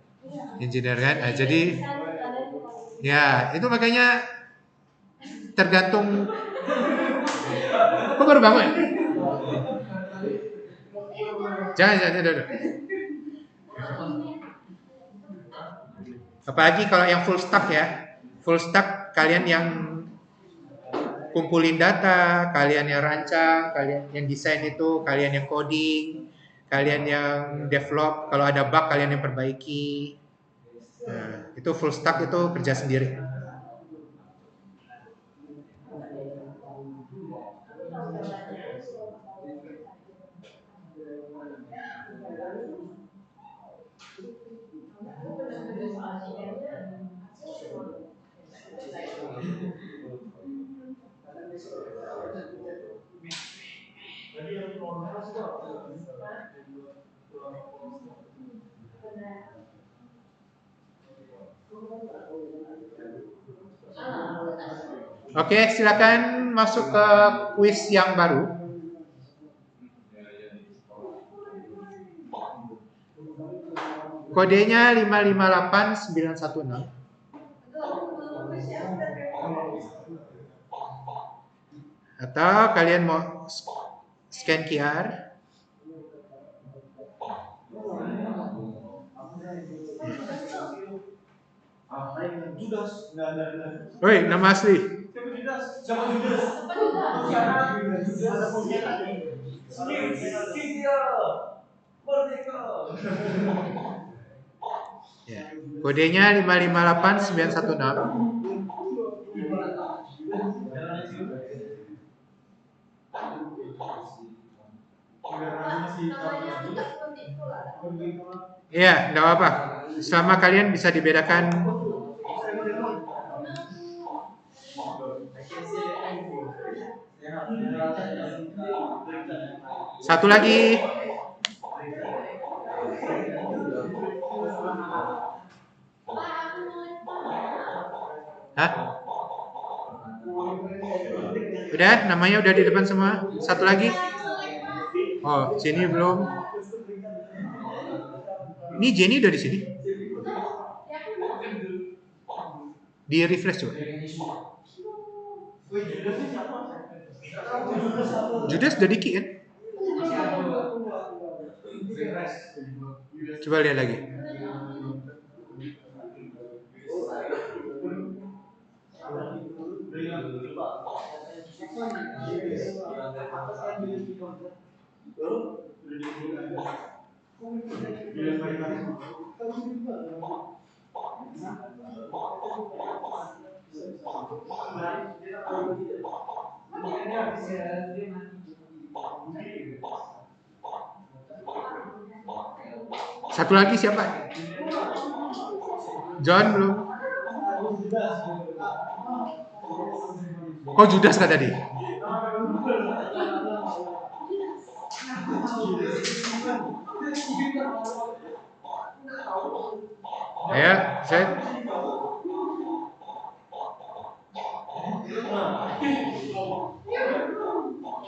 Engineer kan? Nah, jadi ya, itu makanya tergantung. Kok baru bangun? Jangan. Apalagi kalau yang full stack ya. Full stack kalian yang kumpulin data, kalian yang rancang, kalian yang desain itu, kalian yang coding, kalian yang develop, kalau ada bug kalian yang perbaiki. Nah, itu full stack itu kerja sendiri. Oke, silakan masuk ke kuis yang baru. Kodenya 558916. Atau kalian mau scan QR. Judas. Nah. Woi, nama asli. Siapa Judas? Siapa Judas? Ada pengkhianat. Dia merdeka. Ya. Kodenya 558916. Namanya juga seperti itu lah. Iya, nggak apa-apa. Selama kalian bisa dibedakan. Satu lagi. Hah? Udah, namanya udah di depan semua. Satu lagi. Oh, Jenny belum. Ini Jenny udah di sini. Di refresh coba. Judas udah dikit kan? Coba lihat lagi. Satu lagi siapa? John belum. Oh, Judas kan tadi? Ya, set.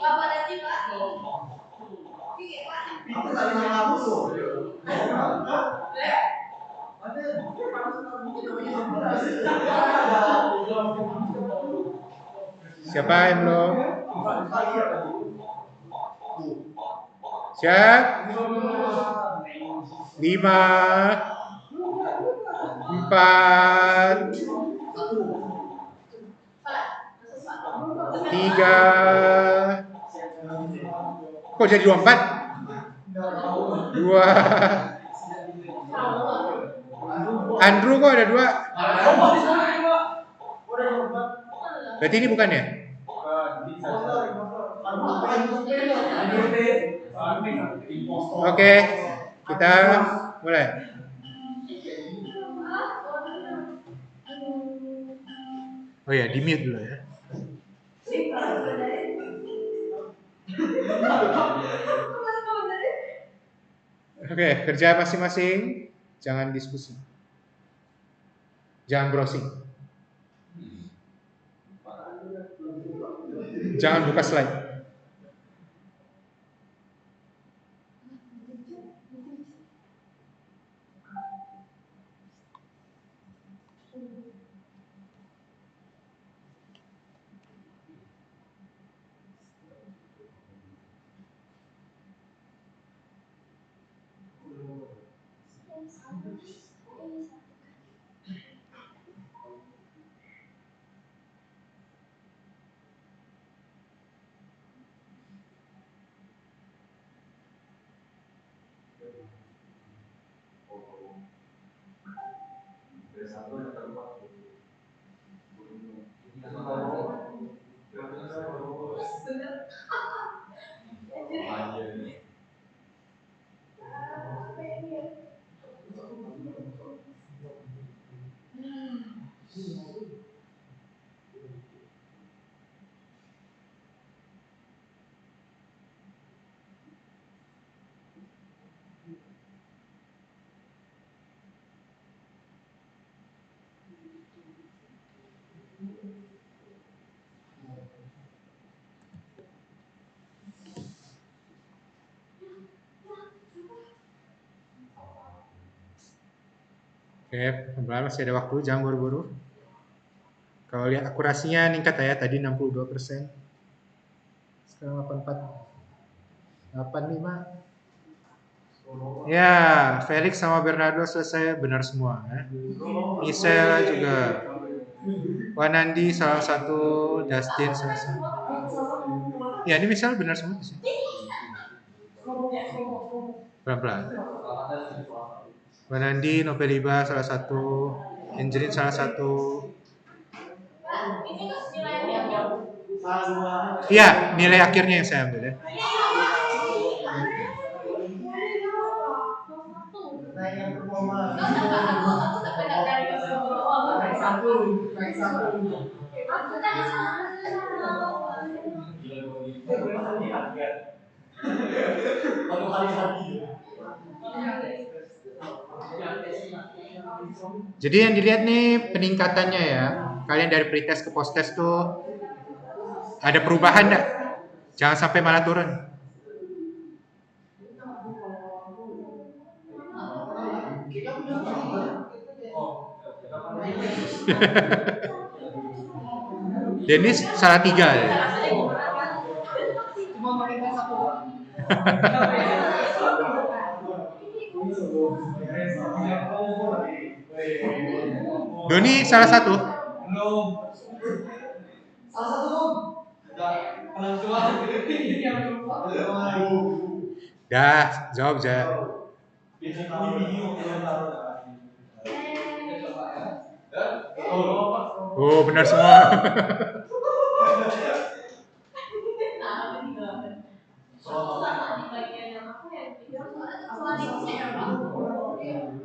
Apa tadi Pak? Itu tadi yang tuh. Siapa yang belum? Siap? 5, 4, 3. Kok jadi 24? 2. Andrew kok ada 2? Berarti ini bukan ya? Oke, kita mulai. Oh ya, di mute dulu ya. Oke, kerja masing-masing, jangan diskusi. Jangan browsing. Jangan buka slide. Oke, pelan-pelan masih ada waktu, jangan buru-buru. Kalau lihat akurasinya meningkat ya, tadi 62%. Sekarang 84. 85. Ya, Felix sama Bernardo selesai benar semua. Michelle juga. Wanandi salah satu, Dustin salah satu. Ya, ini Michelle benar semua sih. Pelan-pelan. Wanandi, Nopeliba salah satu, Angelin salah satu. Ini tuh nilai akhir. Iya, nilai akhirnya yang saya ambil ya. Aku sampai nggak cari ke bawah. Aku kan Jadi yang dilihat nih peningkatannya ya. Kalian dari pretest ke posttest tuh ada perubahan nggak? Jangan sampai malah turun. Dennis salah 3 ya. Doni salah satu. Dah, jawab aja. Oh, benar semua. sama di bagian yang aku yang soal itu ya Pak.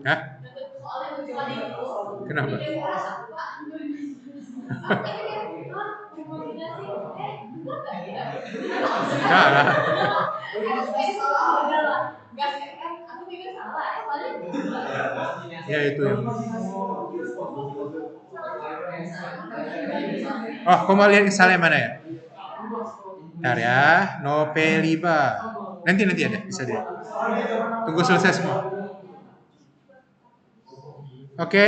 Hah? Soal itu. Kenapa? Ide keras aku Pak. Aku pikir, imajinasi, bener nggak ya? Enggak lah. Aku pikir udah lah, gas kan? Aku pikir salah, soalnya Ya itu yang. Oh, kau mau lihat misalnya mana ya? Bentar ya, Nopeliba. Nanti ada, bisa deh. Tunggu selesai semua. Oke.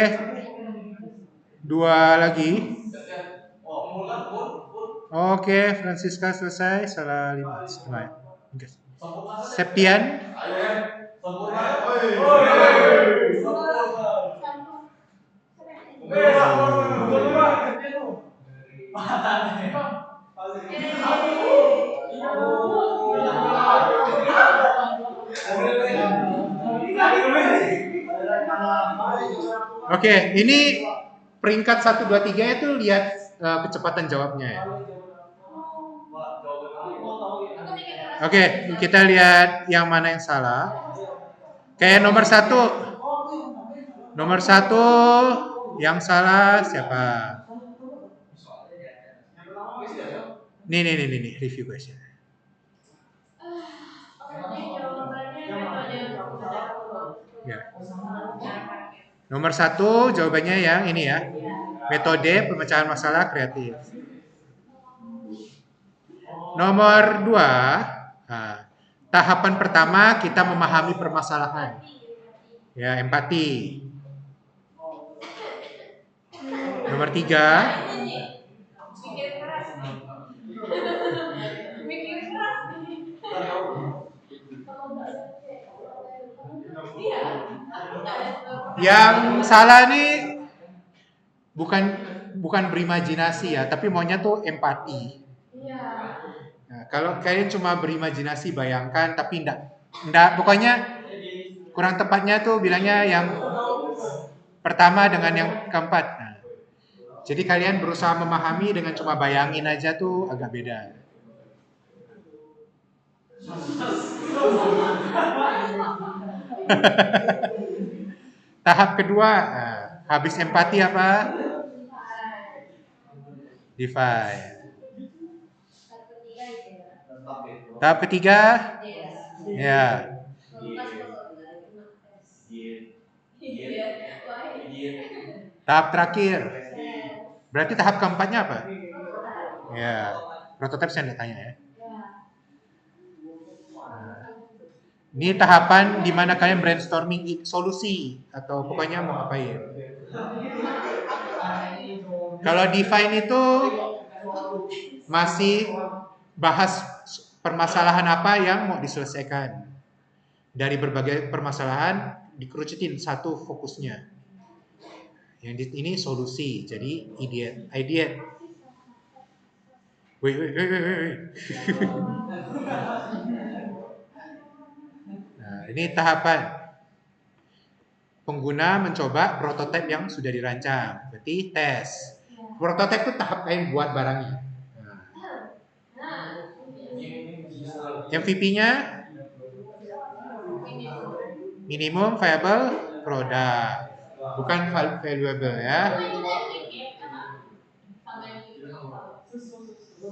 Dua lagi. Oke, Francisca selesai. Salah 5 setengah. Oke. Septian. Oke, ini peringkat 1, 2, 3 itu lihat kecepatan jawabnya ya. Oke, kita lihat yang mana yang salah. Kayak nomor 1. Nomor 1 yang salah siapa? Nih, review question. jawabannya metode Ya. Nomor 1 jawabannya yang ini ya. Metode pemecahan masalah kreatif. Nomor 2, tahapan pertama kita memahami permasalahan. Ya, empati. Nomor 3, mikir keras mikir keras iya yang salah nih bukan berimajinasi ya, tapi maunya tuh empati. iya Nah, kalau kalian cuma berimajinasi bayangkan tapi enggak pokoknya kurang tepatnya tuh bilangnya yang pertama dengan yang keempat. Nah, jadi kalian berusaha memahami dengan cuma bayangin aja tuh agak beda. Tahap kedua, habis empati apa? Define. Tahap ketiga, ya. Tahap terakhir. Berarti tahap keempatnya apa? Ya, prototipe saya tanya ya. Ini tahapan di mana kalian brainstorming solusi atau pokoknya mau ngapain. Kalau define itu masih bahas permasalahan apa yang mau diselesaikan. dari berbagai permasalahan dikerucutin satu fokusnya. Yang ini solusi, jadi ide. Wait. Nah, ini tahapan pengguna mencoba prototipe yang sudah dirancang. Berarti tes. Prototipe itu tahap lain buat barangnya. MVP-nya minimum viable product, bukan valuable ya.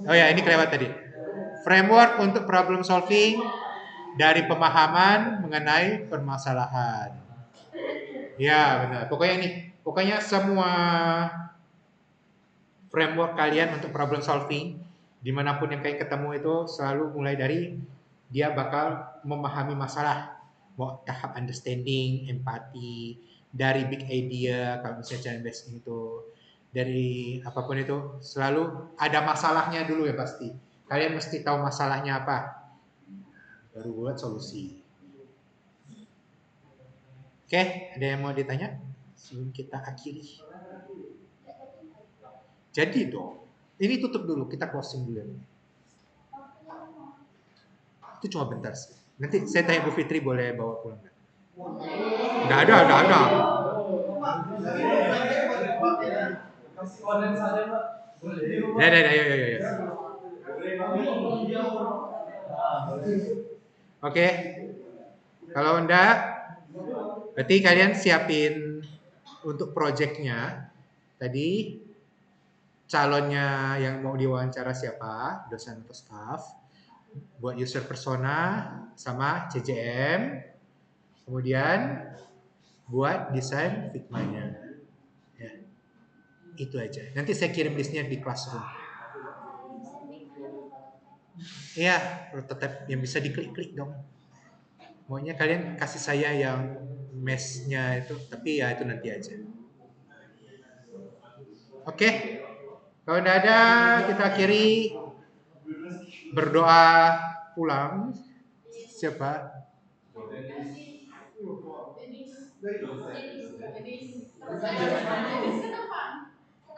Oh ya, ini kelewat tadi. Framework untuk problem solving dari pemahaman mengenai permasalahan. Ya, benar. Pokoknya semua framework kalian untuk problem solving, dimanapun yang kalian ketemu itu selalu mulai dari dia bakal memahami masalah, mau tahap understanding, empati, dari big idea, kalau misalnya challenge based itu, dari apapun itu selalu ada masalahnya dulu ya pasti. Kalian mesti tahu masalahnya apa, baru buat solusi. Oke, ada yang mau ditanya sebelum kita akhiri? Jadi dong, ini tutup dulu, kita closing dulu. Itu cuma bentar sih. Nanti saya tanya Bu Fitri boleh bawa pulang nggak? Nggak ada. Ya, yuk. Oke, kalau enggak, berarti kalian siapin untuk projectnya. Tadi calonnya yang mau diwawancara siapa, dosen atau staff, buat user persona sama CJM, kemudian buat desain Figma-nya. Ya, itu aja. Nanti saya kirim listnya di classroom. Iya, prototype yang bisa diklik-klik dong. Maunya kalian kasih saya yang mesh-nya itu, tapi ya itu nanti aja. Oke, kalau udah ada kita akhiri berdoa pulang. Siapa?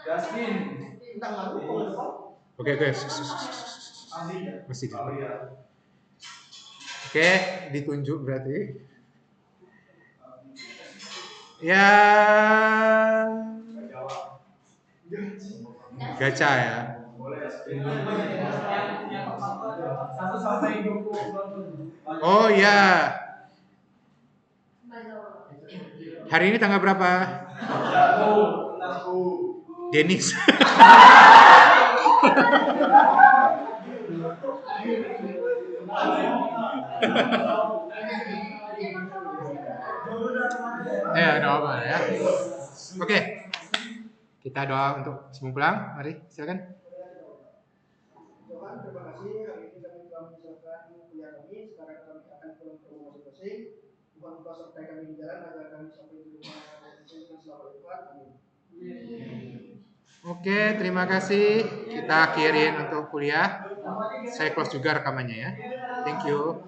Justin. Oke. Masih di depan. Oke, ditunjuk berarti. Ya, gacha ya. 1 sampai 20. Oh ya. Hari ini tanggal berapa? Denis. Doa ya. Oke. Kita doa untuk semua pulang. Mari, silakan. Tuhan, terima kasih hari ini kami telah menyelesaikan kuliah kami. Sekarang kami akan pulang ke rumah masing-masing. Tuhan lupa sertai kami di jalan agar kami sampai di rumah masing-masing dengan selamat Tuhan. Amin. Oke, terima kasih. Kita akhirin untuk kuliah. Saya close juga rekamannya ya. Thank you.